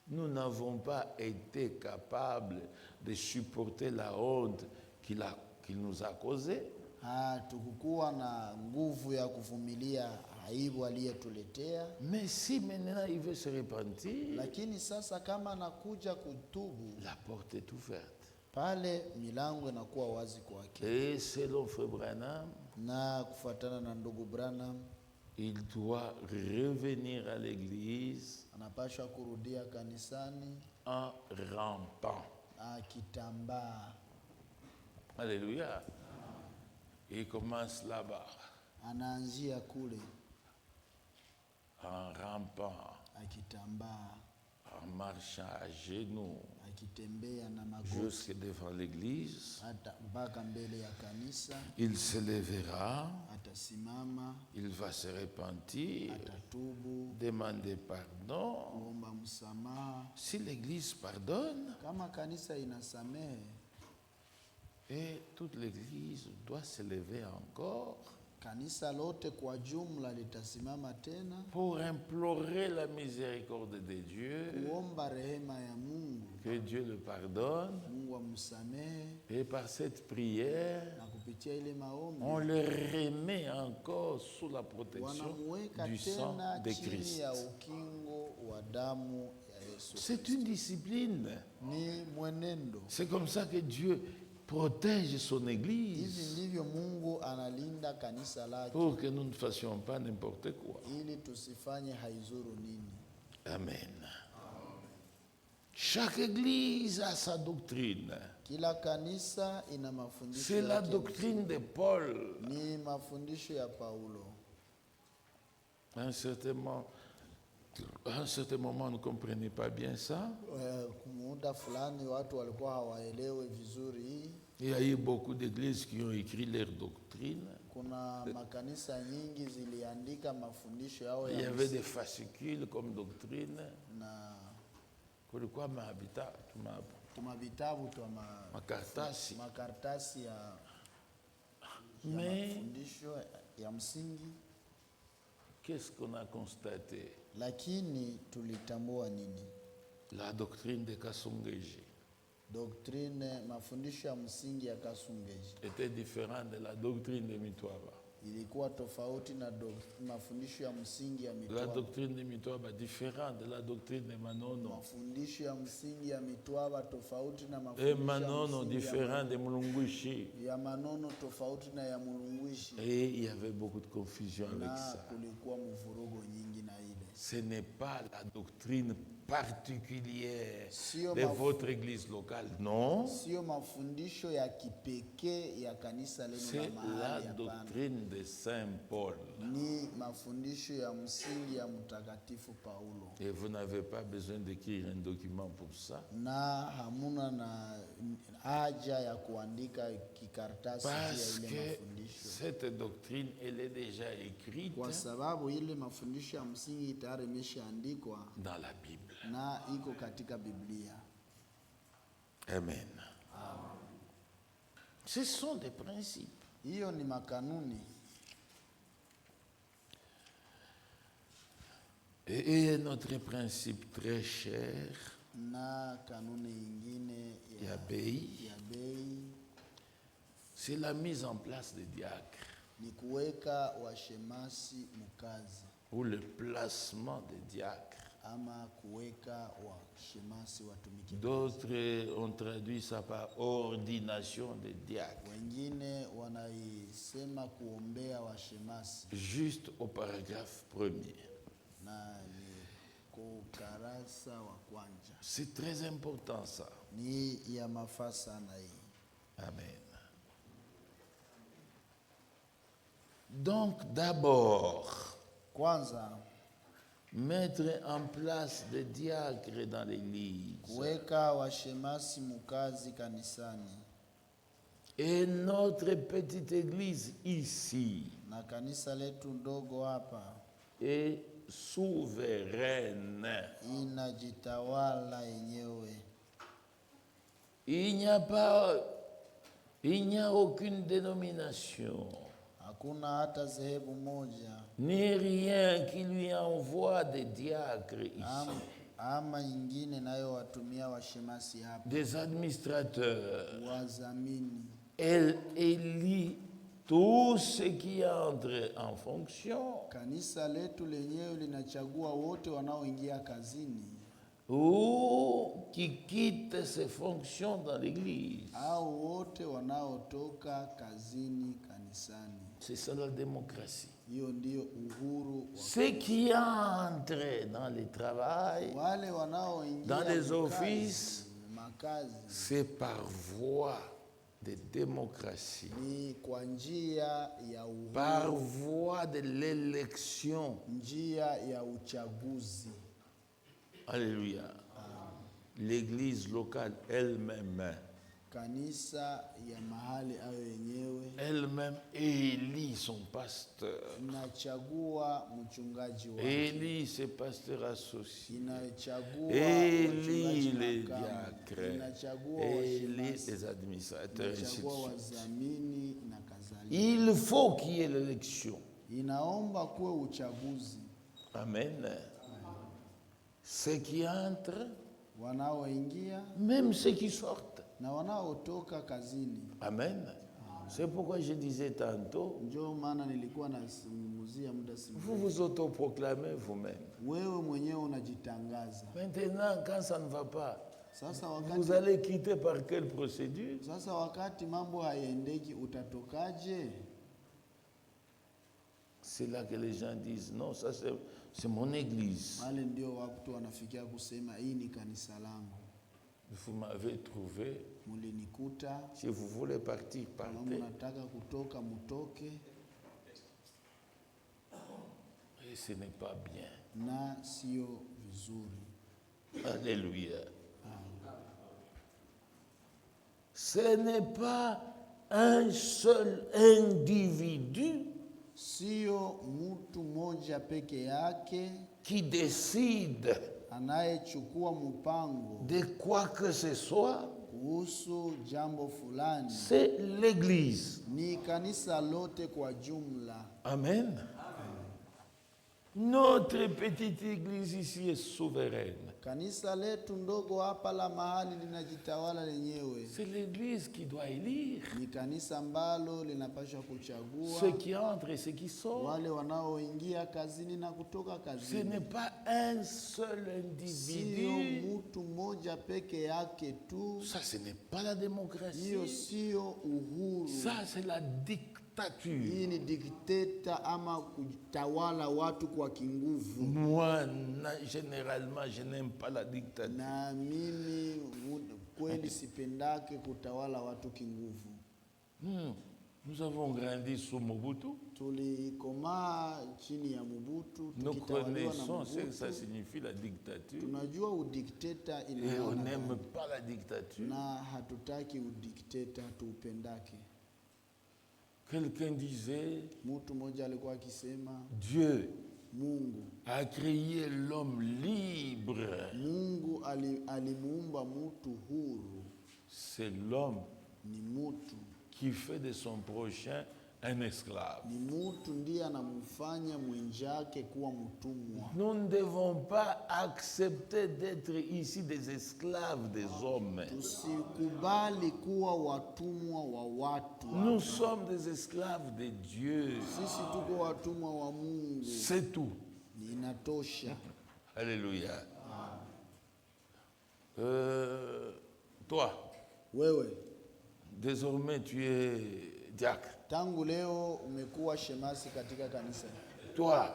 Nous n'avons pas été capables de supporter la honte qu'il nous a causée. Tukukuwa na nguvu ya kuvumilia aibu aliyetuletea. Mais si maintenant il veut se repentir, Lakini sasa kama anakuja kutubu, la porte est ouverte. pale milango inakuwa wazi kwake. Et selon Frère Branham, Na kufuatana na ndugu Branham, il doit revenir à l'église anapashwa kurudia kanisani en rampant. akitambaa. Alléluia. Il commence là-bas, Anaanzia kule en rampant, akitambaa, en marchant à genoux akitembea na magoti jusque devant l'église. hata mpaka mbele ya kanisa. Il se lèvera, Atasimama, il va se repentir, atatubu, demander pardon. kuomba msamaha. Si l'église pardonne, Kama kanisa inasamehe, et toute l'église doit se lever encore kanisa lote kwa jumla litasimama tena pour implorer la miséricorde de Dieu, kuomba rehema ya Mungu, que Dieu le pardonne. Mungu amsamehe. Et par cette prière, Na kupitia ile maombi on le remet encore sous la protection wanamuweka du sang tena de chini Christ. ya ukingo wa damu ya Yesu. C'est une discipline. Ni mwenendo. C'est comme ça que Dieu protège son Hivi Église ndivyo Mungu analinda kanisa lake, pour que nous ne fassions pas n'importe quoi. ili tusifanye haizuru nini. Amen. Chaque Église a sa doctrine. Kila kanisa ina mafundisho C'est la yake. doctrine de Paul. Ni mafundisho ya Paulo. À un certain moment, on ne comprenait pas bien ça. Muda fulani watu walikuwa hawaelewe vizuri hii. Il y a eu beaucoup d'églises qui ont écrit leur doctrine. Kuna makanisa nyingi ziliandika mafundisho yao Il y ya avait des fascicules comme doctrine. na kulikuwa vitabu twa makartasi ya mafundisho ya msingi. Qu'est-ce qu'on a constaté? Lakini tulitambua nini? La doctrine de Kasongeji mafundisho ya msingi ya Kasongeji était différente de la doctrine de Mitwaba. Ilikuwa tofauti na mafundisho ya msingi ya Mitwaba. La doctrine de Mitwaba différente de la doctrine de Manono. Mafundisho ya msingi ya Mitwaba tofauti na mafundisho ya Manono différent de Mulunguishi. Ya Manono tofauti na ya Mulunguishi. Et il y avait beaucoup de confusion avec ça. Kulikuwa mvurugo nyingi na ile. Ce n'est pas la doctrine particulière de votre église locale, non. Sio mafundisho ya kipekee ya kanisa lenu la mahali. C'est la doctrine de Saint Paul. Ni mafundisho ya msingi ya mtakatifu Paulo. Et vous n'avez pas besoin d'écrire un document pour ça. Na hamuna na haja ya kuandika kikaratasi ya ile mafundisho. Cette doctrine elle est déjà écrite. Kwa sababu ile mafundisho ya msingi tayari imeshaandikwa dans la Bible. Na iko katika Biblia. Amen. Ce sont des principes. Hiyo ni makanuni. Et notre principe très cher, na kanuni ingine ya bei, c'est la mise en place des diacres. Ni kuweka washemasi mukazi. Ou le placement des diacres. Ama kuweka washemasi watumiki. D'autres ont traduit ça par ordination des diacres. Wengine wanaisema kuombea washemasi. Juste au paragraphe 1er. Na ni kukarasa wa kwanza. C'est très important ça. Ni ya mafaa sana hii. Amen. Donc d'abord, kwanza, mettre en place des diacres dans l'église. Kuweka washemasi mukazi kanisani. Et notre petite église ici. Na kanisa letu ndogo hapa. Est souveraine. Inajitawala yenyewe. Il n'y a aucune dénomination. Hakuna hata zehebu moja. Ni rien qui lui envoie des diacres ici. Ama ingine nayo watumia washemasi hapa. Des administrateurs. Wazamini. Elle élit tout ce qui entre en fonction. Kanisa letu lenyewe linachagua wote wanaoingia kazini. Ou qui quitte ses fonctions dans l'église. Au wote wanaotoka kazini kanisani. C'est ça la démocratie. Hiyo ndio uhuru. Ceux qui entrent dans le travail, wale wanaoingia dans les offices, makazi, c'est par voie de démocratie. Ni kwa njia ya uhuru. Par voie de l'élection. Njia ya uchaguzi. Alléluia. L'église locale elle-même. Kanisa ya mahali ayo yenyewe. Elle-même élit son pasteur. Inachagua mchungaji wake. Élit ses pasteurs associés. Inachagua élit les diacres. Inachagua élit les administrateurs. Inachagua wazamini na kadhalika. Il faut qu'il y ait l'élection. Inaomba kuwe uchaguzi. Amen. Ceux qui entrent, wanaoingia, même ceux qui sortent, na wanaotoka kazini. Amen. C'est pourquoi je disais tantôt, ndio maana nilikuwa nazungumzia muda si vous vous autoproclamez vous-même. Wewe mwenyewe unajitangaza. Maintenant, quand ça ne va pas, sasa wakati, vous allez quitter par quelle procédure? Sasa wakati mambo hayaendeki utatokaje? C'est là que les gens disent non, ça c'est mon église. Wale ndio watu wanafikia kusema hii ni kanisa langu. Vous m'avez trouvé. Mulinikuta. Si vous voulez partir, partez. Kama mnataka kutoka mutoke. Et ce n'est pas bien. Na sio vizuri. Alléluia. Ce n'est pas un seul individu. Sio mtu moja peke yake qui décide anayechukua mpango de quoi que ce soit, kuhusu jambo fulani c'est l'Église. ni kanisa lote kwa jumla. Amen. Notre petite église ici est souveraine. Kanisa letu ndogo hapa la mahali linajitawala lenyewe. C'est l'église qui doit élire Ni kanisa ambalo linapaswa kuchagua ceux qui entrent et ceux qui sortent. wale wanaoingia kazini na kutoka Ce kazini. n'est pas un seul Sio individu. mtu mmoja peke yake tu. Ça, ce n'est pas la démocratie. Hiyo sio uhuru. Ça, c'est la dictature. Hii ni dikteta ama kutawala watu kwa kinguvu. Moi, généralement, je n'aime pas la dictature. Na mimi kweli sipendake kutawala watu kinguvu. Nous avons grandi sous Mobutu. Tulikomaa chini ya Mobutu, Nous tukitawaliwa na connaissons ce que ça Mobutu. signifie la dictature. Tunajua udikteta Et on inaona n'aime gani. pas la dictature. Na hatutaki udikteta, tuupendake. Quelqu'un disait, Mtu mmoja alikuwa akisema Dieu Mungu a créé l'homme libre. Mungu alimuumba mtu huru. C'est l'homme Ni mtu qui fait de son prochain un esclave. ni mtu ndiye anamfanya mwenzake kuwa mtumwa. Nous ne devons pas accepter d'être ici des esclaves des hommes. Tusikubali kuwa watumwa wa watu. Nous sommes des esclaves de Dieu. Sisi tuko watumwa wa Mungu. C'est tout. Ni inatosha. Alléluia. Toi, Wewe désormais tu es diacre. tangu leo umekuwa shemasi katika kanisa. Toi,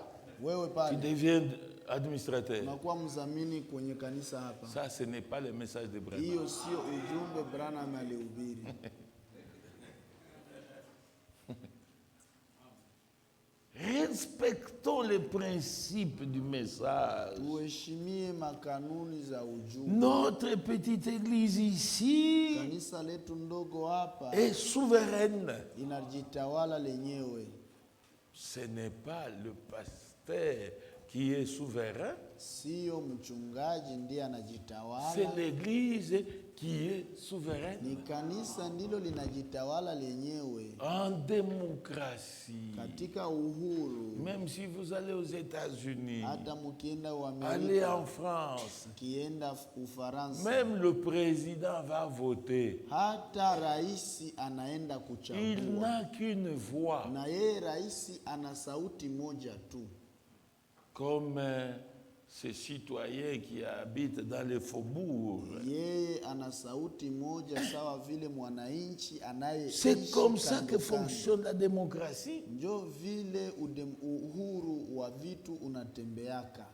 Wewe tu pale deviens administrateur. unakuwa mzamini kwenye kanisa hapa. Ça, ce n'est pas le message de Branham. Hiyo sio ujumbe Branham alihubiri. Respectons les principes du message. Tuheshimie makanuni za ujumbe. Notre petite église ici Kanisa letu ndogo hapa est souveraine. inajitawala lenyewe. Ce n'est pas le pasteur qui est souverain, Sio mchungaji ndiye c'est anajitawala. l'église qui est souveraine. Ni kanisa ndilo linajitawala lenyewe. En démocratie, Katika uhuru, même si vous allez aux États-Unis, hata mkienda allez en Amerika, France, mkienda Ufaransa, même le président va voter. hata raisi anaenda Il kuchagua. n'a qu'une voix. Na yeye raisi ana sauti moja tu. Comme ces citoyens qui habitent dans les faubourgs. Yeye ana sauti moja sawa vile mwananchi anayeishi. C'est comme ça kando que kando. fonctionne la démocratie. Njo vile uhuru wa vitu unatembeaka.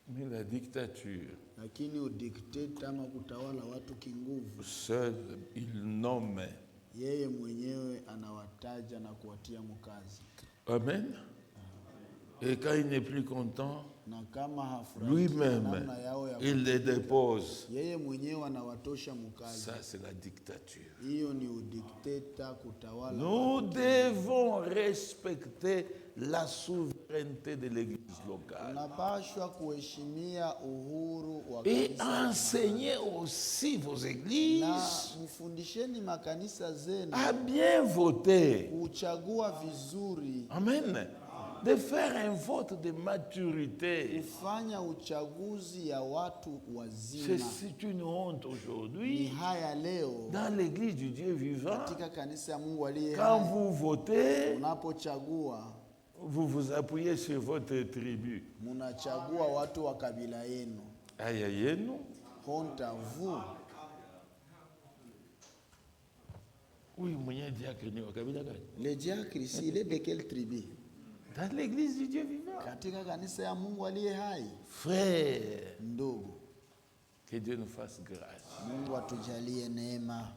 Mais la dictature, Lakini udikteta ama kutawala watu kinguvu, seul il nomme. yeye mwenyewe anawataja na kuwatia mkazi. Amen. Et quand il n'est plus content, Na kama hafurahi lui-même, namna yao ya il les dépose. yeye mwenyewe anawatosha mkazi. Ça, c'est la dictature. Hiyo ni udikteta, kutawala. Nous devons respecter la souveraineté de l'église locale. Unapashwa kuheshimia uhuru wa Et kanisa. enseigner aussi vos Na églises mfundisheni makanisa zenu à bien voter. kuchagua vizuri, Amen. De faire un vote de maturité. kufanya uchaguzi ya watu wazima. C'est une honte Ni aujourd'hui haya leo dans l'église du Dieu vivant. katika kanisa ya Mungu aliye Quand hai. vous votez, Unapochagua vous vous appuyez sur votre tribu. munachagua watu wa kabila yenu. Aïe aïe nous. Honte à vous. Oui, mwenye diacre ni wa kabila gani? Le diacre ici, il est de quelle tribu? Dans l'église du Dieu vivant. Katika kanisa ya Mungu aliye hai. Frère, Ndugu, que Dieu nous fasse grâce. Mungu atujalie neema.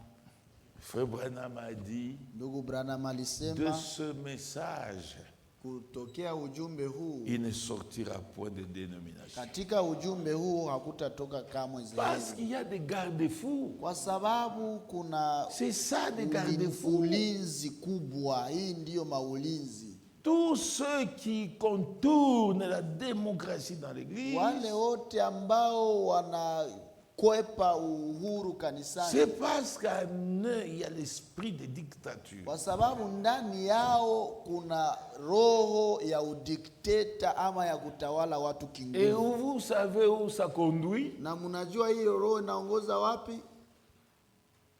Frère Branham a dit Ndugu Branham de alisema ce message, kutokea ujumbe huu, il ne sortira point de dénomination. katika ujumbe huu hakutatoka kamwe Parce zaidi. qu'il y a des garde-fous. Kwa sababu kuna C'est ça des garde-fous. ulinzi kubwa. Hii ndiyo maulinzi. tous ceux qui contournent la démocratie dans l'église, wale wote ambao wanakwepa uhuru kanisani, c'est parce qu'en eux il y a l'esprit de dictature. kwa sababu ndani yao kuna roho ya udikteta ama ya kutawala watu Et kinguvu. vous savez où ça conduit? Na mnajua hiyo roho inaongoza wapi?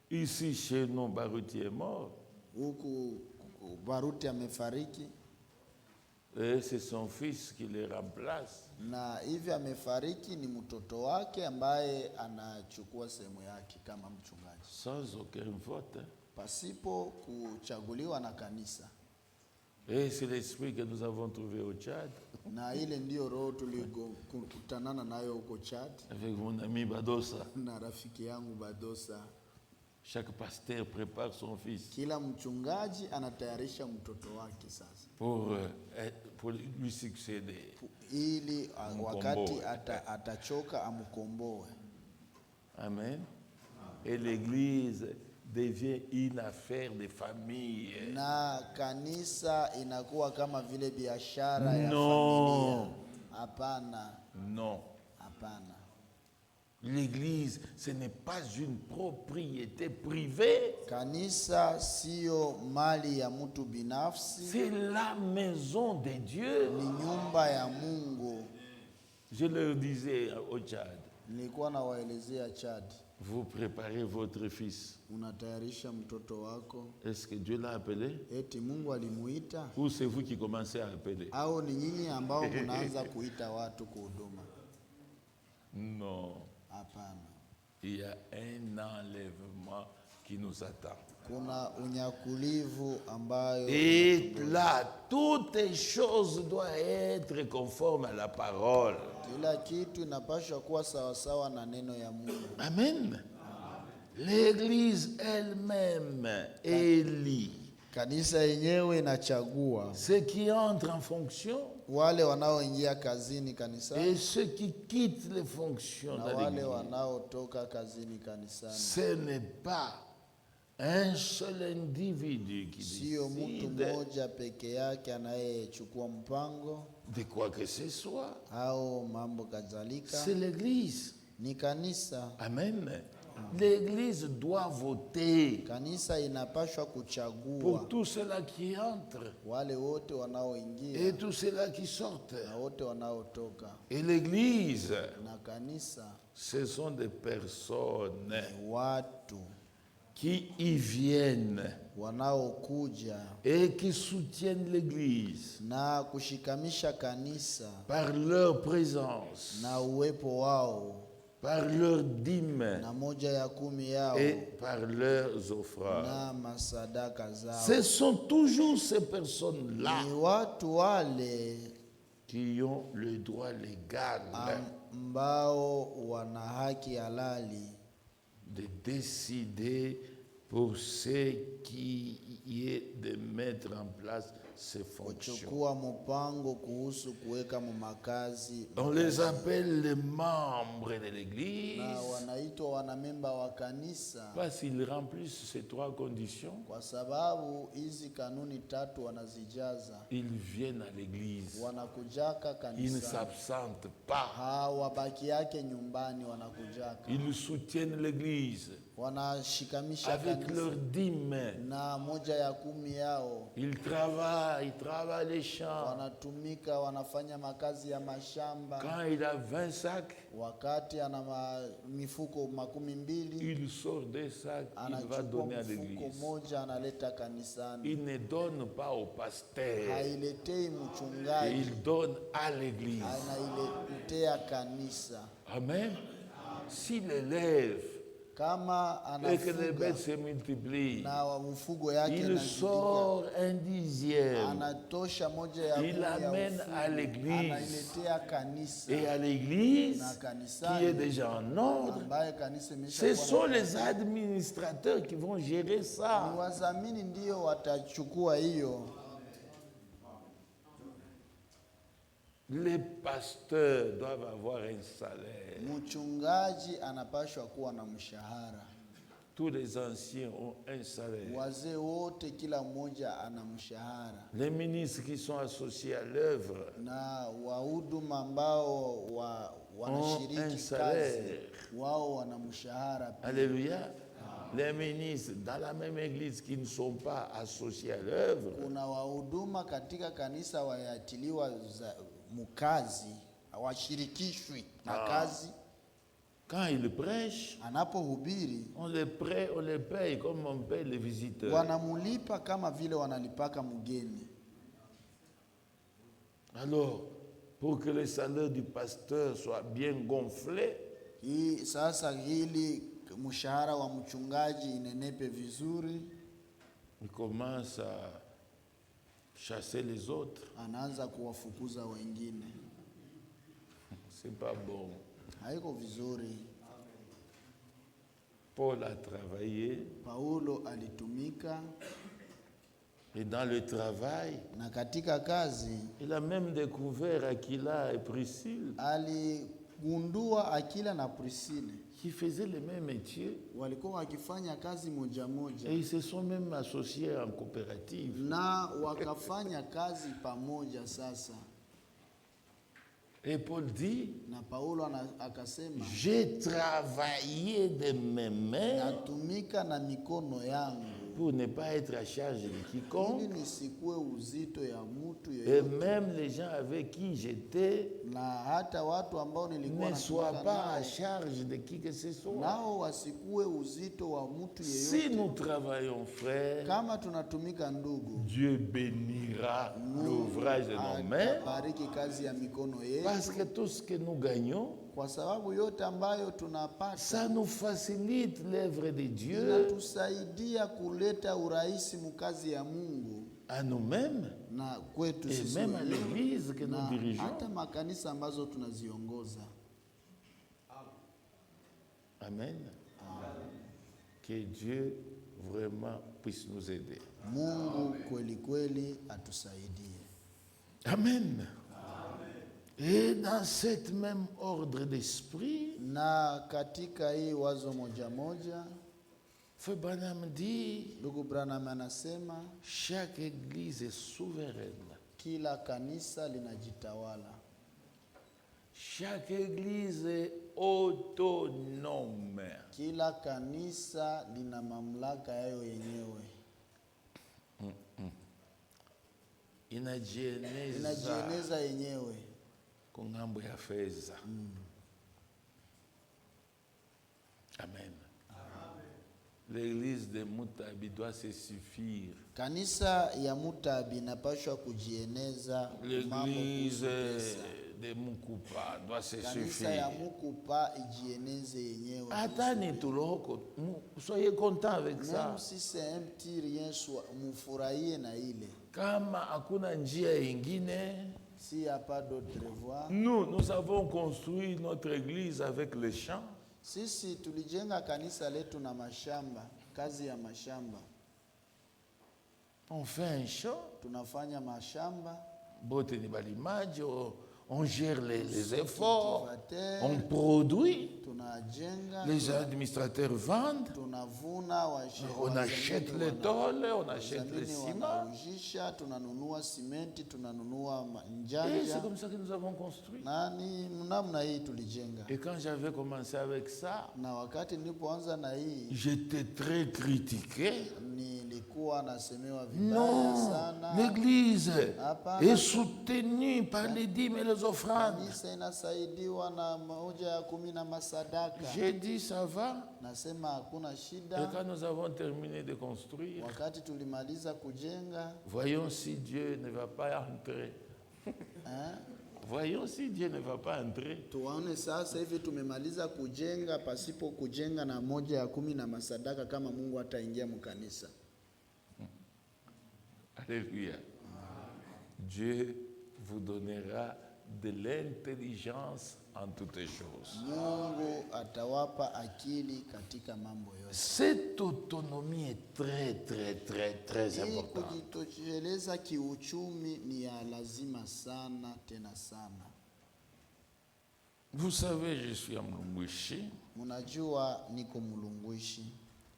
Ici chez nous, Baruti est mort. Huku Baruti amefariki, Et c'est son fils qui le remplace. na hivi amefariki ni mtoto wake ambaye anachukua sehemu yake kama mchungaji, Sans aucun vote. pasipo kuchaguliwa na kanisa. Et c'est l'esprit que nous avons trouvé au Tchad, Na ile ndiyo roho tulikutanana nayo huko Chad avec mon ami Badosa. na rafiki yangu Badosa. Chaque pasteur prépare son fils Kila mchungaji anatayarisha mtoto wake sasa, pour lui succéder. ili wakati Mkomboe. atachoka amkomboe. Amen. Et l'église devient une affaire de famille. Na kanisa inakuwa kama vile biashara ya Non. familia. Hapana, Non. hapana. L'église, ce n'est pas une propriété privée. Kanisa sio mali ya mtu binafsi, C'est la maison de Dieu. ni nyumba ya Mungu. Je leur disais au Tchad, Nilikuwa nawaelezea Chad, vous préparez votre fils. unatayarisha mtoto wako, Est-ce que Dieu l'a appelé? eti Mungu alimuita Ou c'est vous qui commencez à appeler? au ni nyinyi ambao mnaanza kuita watu kuhuduma? Non. Hapana. Il y a un enlèvement qui nous attend. Kuna unyakulivu ambayo Et là, toutes les choses doivent être conformes à la parole. kila kitu inapaswa kuwa sawasawa na neno ya Mungu. Amen. L'église elle-même élit Kanisa yenyewe inachagua ceux qui entrent en fonction wale wanaoingia kazini kanisani et ceux qui quittent les fonctions na de wale l'église. wanaotoka kazini kanisani. Ce n'est pas un seul individu qui Sio mtu décide mmoja peke yake anayechukua mpango de quoi que ce soit. au mambo kadhalika, C'est l'église. ni kanisa. Amen. L'église doit voter Kanisa inapashwa pour kuchagua tous ceux-là qui entrent wale wote wanaoingia et tous ceux-là qui sortent. na wote wanaotoka. Et l'église, Na kanisa ce sont des personnes ni watu qui y viennent wanaokuja et qui soutiennent l'église na kushikamisha kanisa par leur présence, na uwepo wao par leur dîme na moja ya 10 yao et par leurs offrandes. na masadaka zao. Ce sont toujours ces personnes-là Ni watu wale qui ont le droit légal ambao wana haki halali de décider pour ce qui est de mettre en place ces fonctions. kuchukua mpango kuhusu kuweka makazi. On les appelle les membres de l'église Na wanaitwa wanamemba wa kanisa parce qu'ils remplissent ces trois conditions. kwa sababu hizi kanuni 3 wanazijaza. Ils viennent à l'église. Wanakujaka Ils ne kanisa, s'absentent pas. hawabaki yake nyumbani, wanakujaka, Ils soutiennent l'église wanashikamisha avec kanisa leurs dîmes. na moja ya 10 yao. Ils travaillent les champs. Wanatumika, wanafanya makazi ya mashamba. Quand il a 20 sacs, Wakati ana mifuko 12, il sort des sacs, il va anachukua donner à mfuko l'église. moja analeta kanisani. Il ne donne pas au pasteur, Hailetei mchungaji, il donne à l'église. anailetea kanisa. Amen. S'il élève Kama et que les anafuga bêtes se multiplient, na mfugo yake il inazidika, sort un dixième anatosha moja ya 10 Il ya amène ufugo, à l'église. anailetea kanisa. et à l'église Na qui kanisani est déjà en ordre. ambaye kanisa Ce imeshakuwa sont na- les administrateurs qui vont gérer ni ça. wadhamini ndio watachukua hiyo. Les pasteurs doivent avoir un salaire. Mchungaji anapashwa kuwa na mshahara. tous les anciens ont un salaire. Wazee wote kila mmoja ana mshahara. Les ministres qui sont associés à l'œuvre Na wahuduma ambao wanashiriki kazi wao wana mshahara pia. Alléluia. Les ministres dans la même église qui ne sont pas associés à l'œuvre. Kuna wahuduma katika kanisa wayatiliwa mkazi, hawashirikishwi na kazi. Quand ils prêchent, anapohubiri on les paye comme on paye les visiteurs. Wanamulipa kama vile wanalipaka mgeni. Alors, pour que le salaire du pasteur soit bien gonflé, sasa hili mshahara wa mchungaji inenepe vizuri, il commence à chasser les autres. Anaanza kuwafukuza wengine. C'est pas bon. Haiko vizuri. Paul a travaillé. Paulo alitumika. Et dans le travail, na katika kazi, il a même découvert Aquila et Priscille. Aligundua Aquila na Priscille qui faisaient le même métier. Walikuwa wakifanya kazi moja moja. Et ils se sont même associés en coopérative. Na wakafanya kazi pamoja sasa. Et Paul dit, na Paulo akasema, j'ai travaillé de mes mains natumika na mikono yangu pour ne pas être à charge de quiconque. Ili nisikue uzito ya mtu Et yeyote. même les gens avec qui j'étais Na hata watu ambao nilikuwa ne soient pas à charge de qui que ce soit. Nao wasikue uzito wa mtu yeyote. Si nous travaillons, frères, kama tunatumika ndugu, Dieu bénira l'ouvrage de nos mains. Bariki kazi ya mikono yetu. Parce que tout ce que nous gagnons, kwa sababu yote ambayo tunapata, ça nous facilite l'œuvre de Dieu. Inatusaidia kuleta urahisi mukazi ya Mungu. À nous-mêmes. Na kwetu sisi. Et même à l'église que nous dirigeons. Hata makanisa ambazo tunaziongoza. Amen. Que Dieu vraiment puisse nous aider. Mungu kweli kweli atusaidie. Amen. Et dans cet même ordre d'esprit, na katika hii wazo moja moja, Frère Branham dit, ndugu Branham anasema, chaque église est souveraine. Kila kanisa linajitawala. Chaque église est autonome. Kila kanisa lina mamlaka yayo yenyewe. Inajieneza yenyewe. Kungambo ya fedha. Amen. L'église de Mutabi doit se suffire. Kanisa ya Mutabi inapaswa kujieneza. L'église de Mukupa doit se suffire. Kanisa ya Mukupa ijieneze yenyewe. Atani tuloko, soyez content avec ça. Même si c'est un petit rien, mufurahie na ile. Kama hakuna njia ingine, s'il n'y a pas d'autre voie. Nous avons construit notre église avec les champs. Sisi tulijenga kanisa letu na mashamba, kazi ya mashamba. On fait un champ. Tunafanya mashamba. Bote ni balimaji, on gère les efforts, on produit, les administrateurs vendent, on achète les tôles, on achète le ciment. Et c'est comme ça que nous avons construit. Et quand j'avais commencé avec ça, j'étais très critiqué. Non, l'église est soutenue par les dîmes et les offrandes. J'ai dit ça va. Et quand nous avons terminé de construire, voyons si Dieu ne va pas entrer. Voyons si Dieu ne va pas entrer. Tuwaone sasa hivi tumemaliza kujenga pasipo kujenga na moja ya 10 na masadaka kama Mungu ataingia mkanisa. Alléluia. Dieu vous donnera de l'intelligence en toutes choses. Mungu atawapa akili katika mambo yote. Cette autonomie est très importante. Kujitosheleza kiuchumi ni ya lazima sana tena sana. Vous savez, je suis à Mulunguishi. Munajua niko Mulunguishi.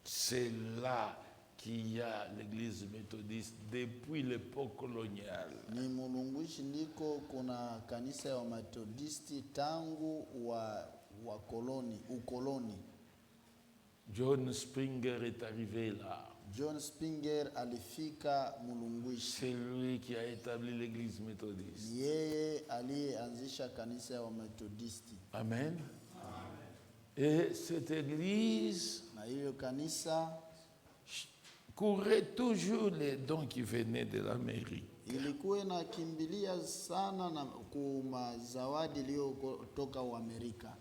C'est là qu'il y a l'église méthodiste depuis l'époque coloniale. Ni Mulungushi ndiko kuna kanisa ya Methodisti tangu wa ukoloni. John Springer est arrivé là. John Springer alifika Mulungushi. C'est lui qui a établi l'église méthodiste. Yeye aliyeanzisha kanisa ya Methodisti. Amen. Et cette église Na hiyo kanisa courait toujours les dons qui venaient de l'Amérique. ilikuwa inakimbilia sana na kumazawadi iliyotoka Amerika.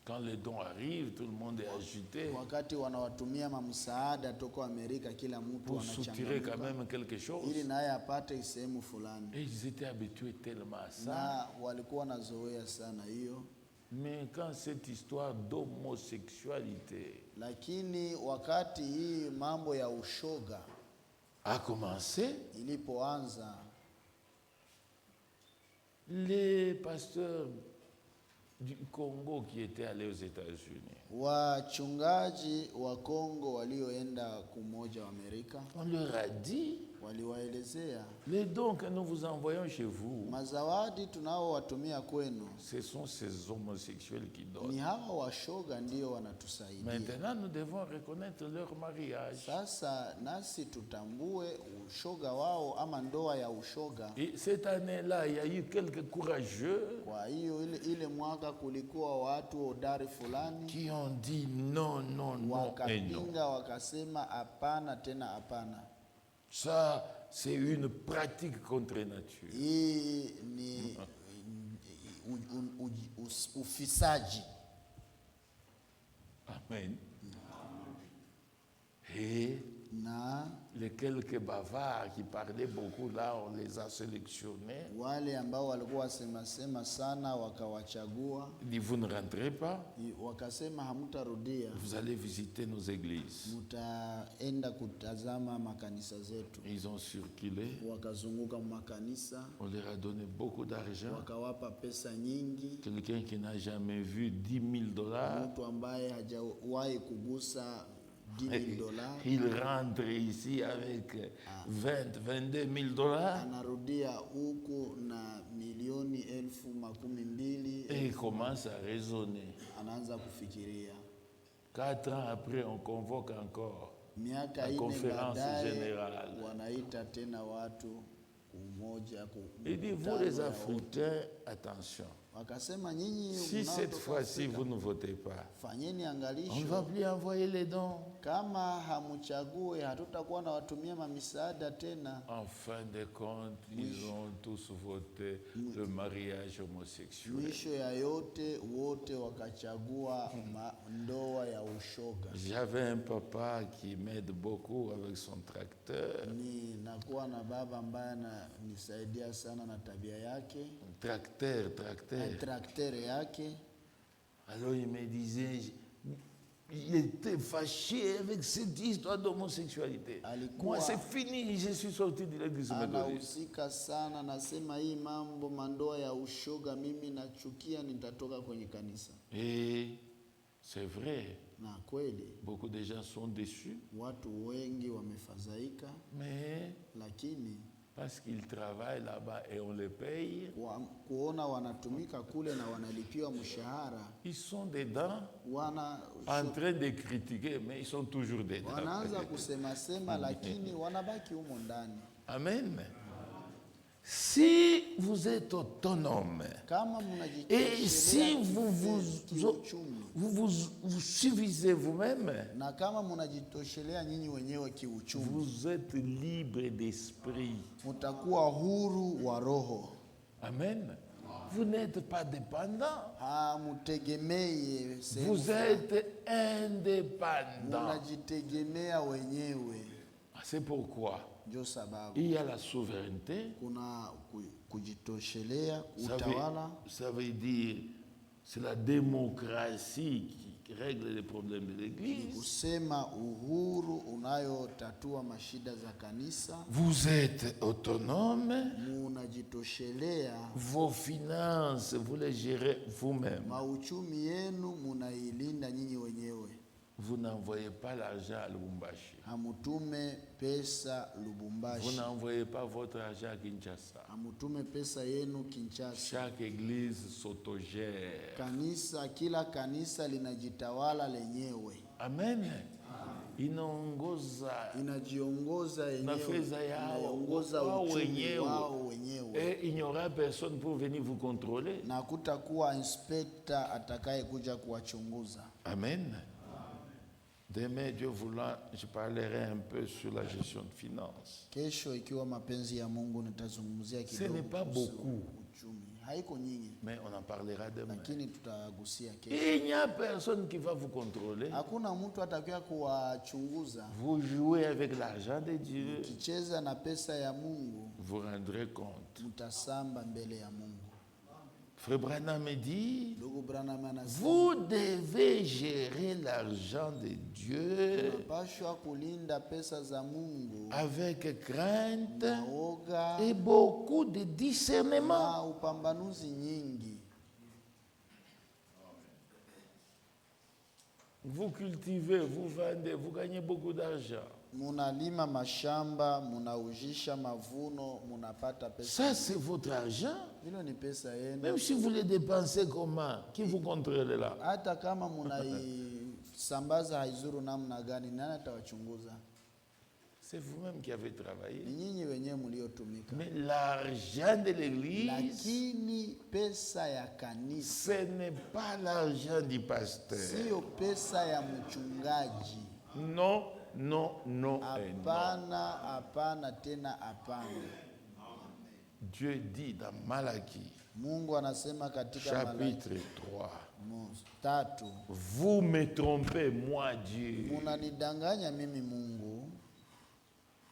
Quand les dons arrivent, tout le monde est agité. Wakati wanawatumia msaada toka Amerika, kila mtu pour soutirer quand même quelque chose. ili naye apate sehemu fulani. Et ils étaient habitués tellement à ça. Na walikuwa nazoea sana hiyo. Mais quand cette histoire d'homosexualité Lakini wakati hii mambo ya ushoga a commencé, ilipoanza, les pasteurs du Congo qui étaient allés aux États-Unis, wachungaji wa Kongo walioenda kumoja wa Amerika, on leur a dit, waliwaelezea les dons que nous vous envoyons chez vous, mazawadi tunaowatumia kwenu ce sont ces homosexuels qui donnent. ni hawa washoga ndio wanatusaidia. Maintenant, nous devons reconnaître leur mariage. Sasa nasi tutambue ushoga wao ama ndoa ya ushoga. Et cette année-là, il y a eu quelques courageux Kwa hiyo ile mwaka kulikuwa watu hodari fulani qui ont dit non, non, non et non. wakapinga, wakasema hapana tena hapana. Ça, c'est une pratique contre nature. Hii ni ufisaji. Amen. Et Na les quelques bavards qui parlaient beaucoup là, on les a sélectionnés. wale ambao walikuwa sema sana wakawachagua. Ils disent, vous ne rentrez pas, Wakasema hamtarudia, vous allez visiter nos églises. mutaenda kutazama makanisa zetu. Ils ont circulé, Wakazunguka makanisa, on leur a donné beaucoup d'argent. wakawapa pesa nyingi. Quelqu'un qui n'a jamais vu $10,000, Mtu ambaye hajawahi kugusa $10,000 il rentre ici avec 22 000 anarudia huku na milioni 12,000. et il commence à raisonner. Anaanza kufikiria. 4 ans après, on convoque encore Miaka la 4 conférence baadaye générale. wanaita tena watu kumoja Il dit, vous les Africains, attention. Wakasema nyinyi Si cette fois-ci vous ne votez pas, fanyeni on ne angalisho, va plus envoyer les dons. kama hamuchague hatutakuwa na watumia mamisaada tena. En fin de compte, ils ont tous voté le mariage homosexuel. Mwisho ya yote wote wakachagua ndoa ya ushoga. J'avais un papa qui m'aide beaucoup avec son tracteur. Nakuwa na baba ambaye ananisaidia sana na tabia yake. Tracteur. Traktere yake. Alors il me disait, il était fâché avec cette histoire d'homosexualité. Moi c'est fini, je suis sorti de l'église méthodiste. Anahusika sana, nasema hii mambo mandoa ya ushoga mimi nachukia, nitatoka kwenye kanisa. Et c'est vrai. Na kweli Beaucoup de gens sont déçus. watu wengi wamefadhaika, Mais lakini parce qu'ils travaillent là-bas et on les paye, kuona wanatumika kule na wanalipiwa mshahara, ils sont dedans, en train de critiquer, mais ils sont toujours dedans. wanaanza kusema lakini wanabaki humo ndani. Amen. Si vous êtes autonome Kama et si vous suffisez vous-même, na kama mnajitoshelea nyinyi wenyewe kiuchumi, vous êtes libre d'esprit. mtakuwa huru wa roho. Amen. Vous n'êtes pas dépendant. Hamutegemei sehemu, Vous êtes indépendant. mnajitegemea wenyewe. C'est pourquoi Ndio sababu il y a la souveraineté. kuna kujitoshelea, utawala. Ça veut dire c'est la démocratie qui règle les problèmes de l'église. Kusema uhuru unayotatua mashida za kanisa. Vous êtes autonome. Munajitoshelea. Vos finances, vous les gérez vous-même. Mauchumi yenu munailinda nyinyi wenyewe. Vous n'envoyez pas l'argent à Lubumbashi. Hamutume pesa Vous Lubumbashi. n'envoyez pas votre argent à Kinshasa. Hamutume pesa yenu Kinshasa. Chaque église s'autogère. Kila kanisa linajitawala lenyewe. Amen. Inaongoza yenyewe. fedha yao, Inaongoza uchumi wao wenyewe. Et il n'y aura personne pour venir vous contrôler. Na kutakuwa inspector atakaye kuja kuwachunguza. Amen. Demain, Dieu voulant, je parlerai un peu sur la gestion de finances. Kesho ikiwa mapenzi ya Mungu nitazungumzia kidogo. Ce n'est pas beaucoup. Uchumi. Haiko nyingi. Mais on en parlera demain. Lakini tutagusia kesho. Il n'y a personne qui va vous contrôler. Hakuna mtu atakaye kuwachunguza. Vous jouez avec l'argent de Dieu. Ukicheza na pesa ya Mungu, vous rendrez compte. Mtasamba mbele ya Mungu. Frère Branham me dit, Ndugu Branham anasema, vous devez gérer l'argent de Dieu tunapaswa kulinda pesa za Mungu avec crainte na woga et beaucoup de discernement. na upambanuzi nyingi. Vous cultivez, vous vendez, vous gagnez beaucoup d'argent. Munalima mashamba, munaujisha mavuno, munapata pesa. Ça, c'est votre argent. Hilo ni pesa yenu. Même si vous les dépensez comment, qui vous contrôle là? Hata kama munaisambaza haizuru namna gani, nani atawachunguza? C'est vous-même qui avez travaillé. Ni nyinyi wenyewe mliotumika. Mais l'argent de l'église, Lakini pesa ya kanisa, ce n'est pas l'argent du pasteur. sio pesa ya mchungaji. Non, non, non et non. Hapana, hapana tena hapana. Dieu dit dans Malachie, Mungu anasema katika chapitre Malaki 3, 3, vous me trompez, moi Dieu. munanidanganya mimi Mungu.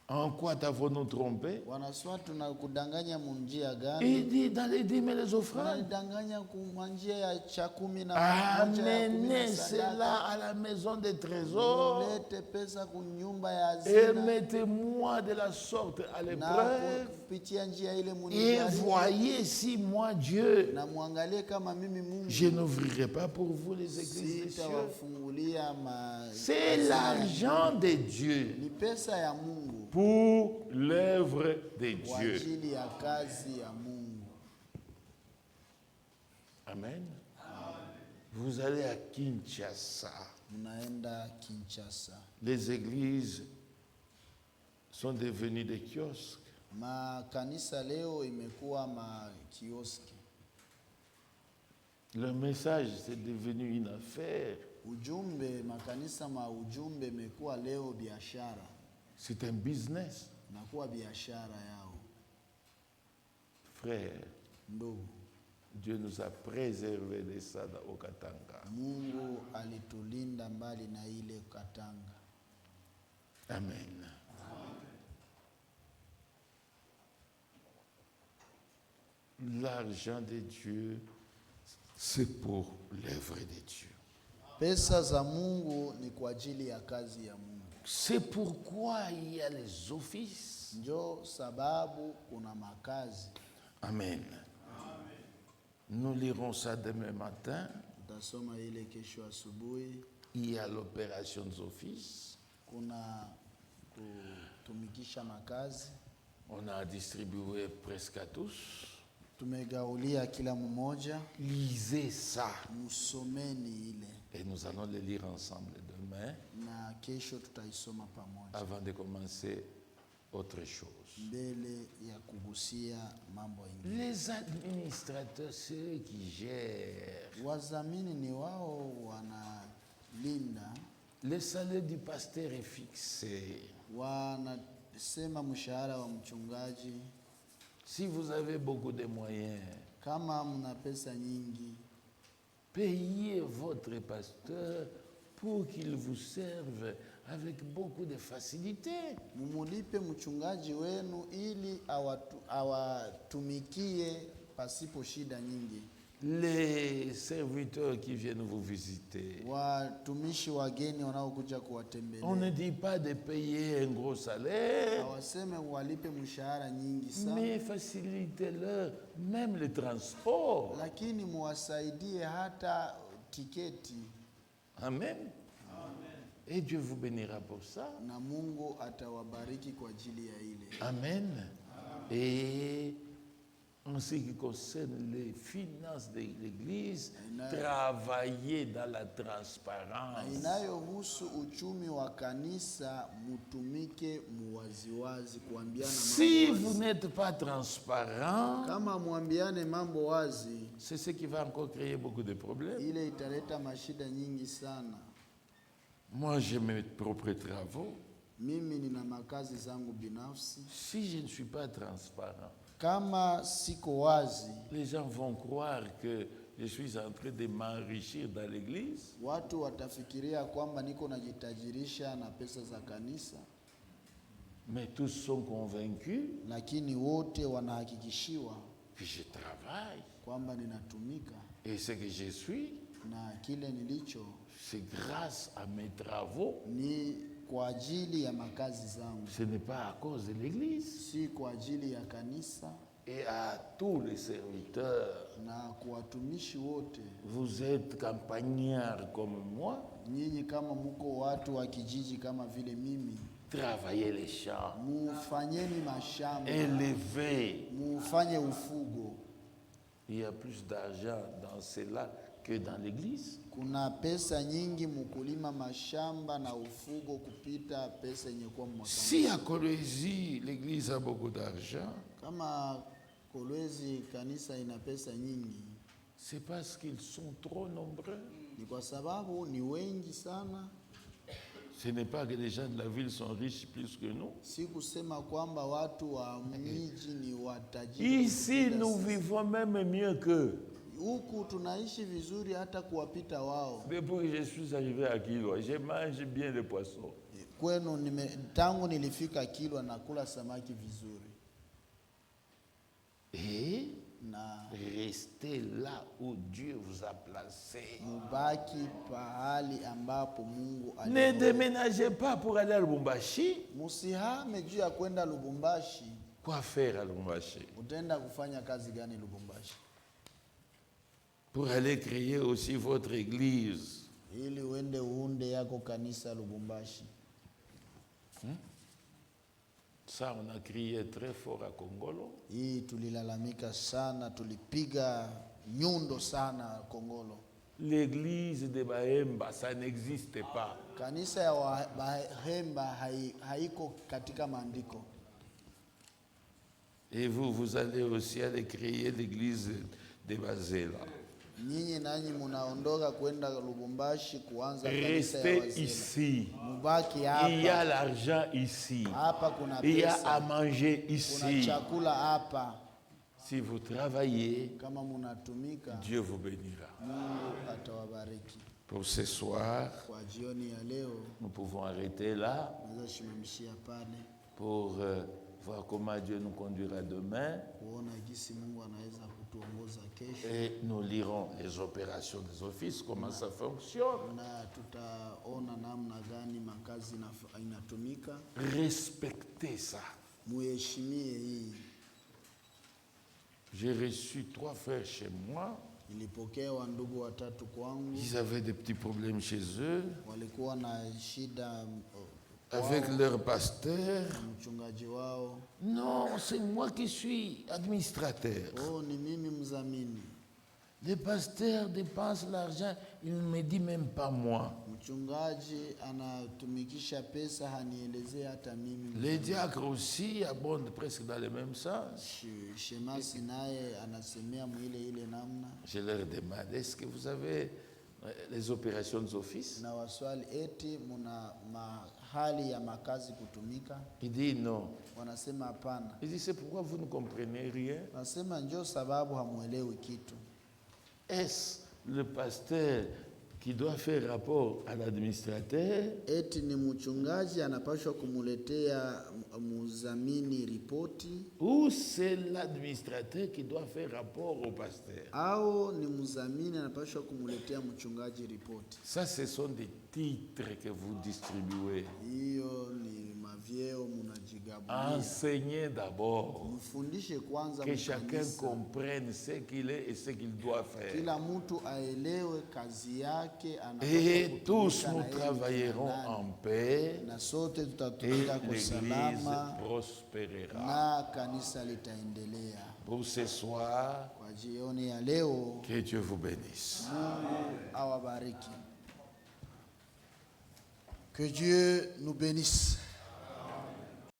En quoi t'avons-nous trompé? Wanaswa tunakudanganya munjia gani? Il dit dans les dîmes et les offrandes, Wanadanganya kwa njia ya cha 10 na amenez cela à la maison des trésors mulete pesa kunyumba ya et hazina mettez-moi de la sorte à na l'épreuve kupitia njia ile et munijali voyez si moi Dieu, na muangalie kama mimi Mungu je n'ouvrirai pas pour vous les églises des cieux. sitawafungulia C'est l'argent de Dieu ni pesa ya Mungu pour l'œuvre de kwa Dieu. ajili ya kazi ya Mungu. Amen. Vous allez à Kinshasa. Mnaenda Kinshasa. Les églises sont devenues des kiosques. Makanisa leo imekuwa makioski. Le message, c'est devenu une affaire. Ujumbe, makanisa ujumbe imekuwa leo biashara. C'est un business. Nakuwa biashara yao. Frère, Ndugu, Dieu nous a préservés de ça au Katanga. Mungu alitulinda mbali na ile Katanga. Amen. L'argent de Dieu, c'est pour l'œuvre de Dieu. Pesa za Mungu ni kwa ajili ya kazi ya Mungu. C'est pourquoi il y a les offices. Njo sababu kuna makazi. Amen. Nous lirons ça demain matin. Tutasoma ile kesho asubuhi. Il y a l'opération des offices. Kuna kutumikisha makazi. On a distribué presque à tous. Tumegaulia kila mmoja. Lisez ça. Musomeni ile. Et nous allons le lire ensemble demain. Na kesho tutaisoma pamoja. Avant de commencer autre chose. Mbele ya kugusia mambo ingine. Les administrateurs, ceux qui gèrent. Wazamini ni wao wanalinda. Le salaire du pasteur est fixé. Wanasema mshahara wa mchungaji. Si vous avez beaucoup de moyens, kama mna pesa nyingi, payez votre pasteur pour qu'il vous serve avec beaucoup de facilité. Mumulipe mchungaji wenu ili awatumikie pasipo shida nyingi. Les serviteurs qui viennent vous visiter, watumishi wageni wanaokuja kuwatembelea, on ne dit pas de payer un gros salaire, hawaseme walipe mshahara nyingi sana, mais facilitez-leur même le transport. lakini muwasaidie hata tiketi. Amen. Et Dieu vous bénira pour ça. Na Mungu atawabariki kwa ajili ya ile. Amen. Et en ce qui concerne les finances de l'Église, travaillez dans la transparence. Inayohusu uchumi wa kanisa, mutumike muwaziwazi, kuambiana mambo wazi. Si vous n'êtes pas transparent, kama muambiane mambo wazi, c'est ce qui va encore créer beaucoup de problèmes. Ile italeta mashida nyingi sana. Moi, j'ai mes propres travaux. Mimi nina makazi zangu binafsi. Si je ne suis pas transparent, kama siko wazi, les gens vont croire que je suis en train de m'enrichir dans l'église. Watu watafikiria kwamba niko najitajirisha na pesa za kanisa. Mais tous sont convaincus, lakini wote wanahakikishiwa que je travaille. Kwamba ninatumika. Et ce que je suis, na kile nilicho, c'est grâce à mes travaux. Ni kwa ajili ya makazi zangu. Ce n'est pas à cause de l'église. Si kwa ajili ya kanisa. Et à tous les serviteurs. Na kuwatumishi wote. Vous êtes campagnards comme moi. Nyinyi kama mko watu wa kijiji kama vile mimi. Travaillez les champs. Mufanyeni mashamba. Élevez. Mufanye ufugo. Il y a plus d'argent dans cela que dans l'église. Kuna pesa nyingi mukulima mashamba na ufugo kupita pesa yenye kwa mwaka. Si à Kolwezi l'église a beaucoup d'argent, kama Kolwezi kanisa ina pesa nyingi, c'est parce qu'ils sont trop nombreux. Ni kwa sababu ni wengi sana. Ce n'est pas que les gens de la ville sont riches plus que nous. Si kusema kwamba watu wa miji ni watajiri. Ici nous vivons même mieux qu'eux. Huku tunaishi vizuri hata kuwapita wao. Depuis que je suis arrivé à Kilwa, je mange bien le poisson. Kwenu tangu nilifika Kilwa nakula samaki vizuri. Et restez là où Dieu vous a placé. Mubaki pahali ambapo Mungu aliweka. Ne déménagez pas pour aller à Lubumbashi. Musihame juu ya kwenda Lubumbashi. Quoi faire à Lubumbashi? Utaenda kufanya kazi gani Lubumbashi? Pour aller créer aussi votre église. Ili uende uunde yako kanisa Lubumbashi. Ça, on a crié très fort à Kongolo. Hii tulilalamika sana, tulipiga nyundo sana Kongolo. L'église de Bahemba, ça n'existe pas. Kanisa ya Bahemba haiko katika maandiko. Et vous allez aussi aller créer l'église de Bazela. Nyinyi nanyi munaondoka kwenda Lubumbashi kuanza kanisa ya Restez Wazela. ici. Mubaki hapa. Il y a l'argent ici. Hapa kuna pesa. Il y a à manger ici. Kuna chakula hapa. Si vous travaillez, kama munatumika, Dieu vous bénira. Mungu atawabariki. Pour ce soir, kwa jioni ya leo, nous pouvons arrêter là pour voir comment Dieu nous conduira demain. Et nous lirons les opérations des offices, comment ça fonctionne. Respectez ça. J'ai reçu 3 frères chez moi. Ils avaient des petits problèmes chez eux avec leur pasteur. Non, c'est moi qui suis administrateur. Le pasteur dépense l'argent, il ne me dit même pas moi. Les diacres aussi abondent presque dans le même sens. Je leur demande, est-ce que vous avez les opérations des offices? Il dit non. Il dit, c'est pourquoi vous ne comprenez rien. Est-ce le pasteur qui doit faire rapport à l'administrateur? Ou c'est l'administrateur qui doit faire rapport au pasteur? Ça, ce sont des titres que vous distribuez. vyeo munajigabulia. Enseignez d'abord. Mfundishe kwanza Que chacun mkanisa. comprenne ce qu'il est et ce qu'il doit faire. Kila mtu aelewe kazi yake Et tous kutumika nous na yeye travaillerons ni nani. en paix Na sote et tutatumika kwa l'Église salama prospérera. na kanisa litaendelea. Pour ce soir, Kwa jioni ya leo, que Dieu vous bénisse. Mungu awabariki. Que Dieu nous bénisse.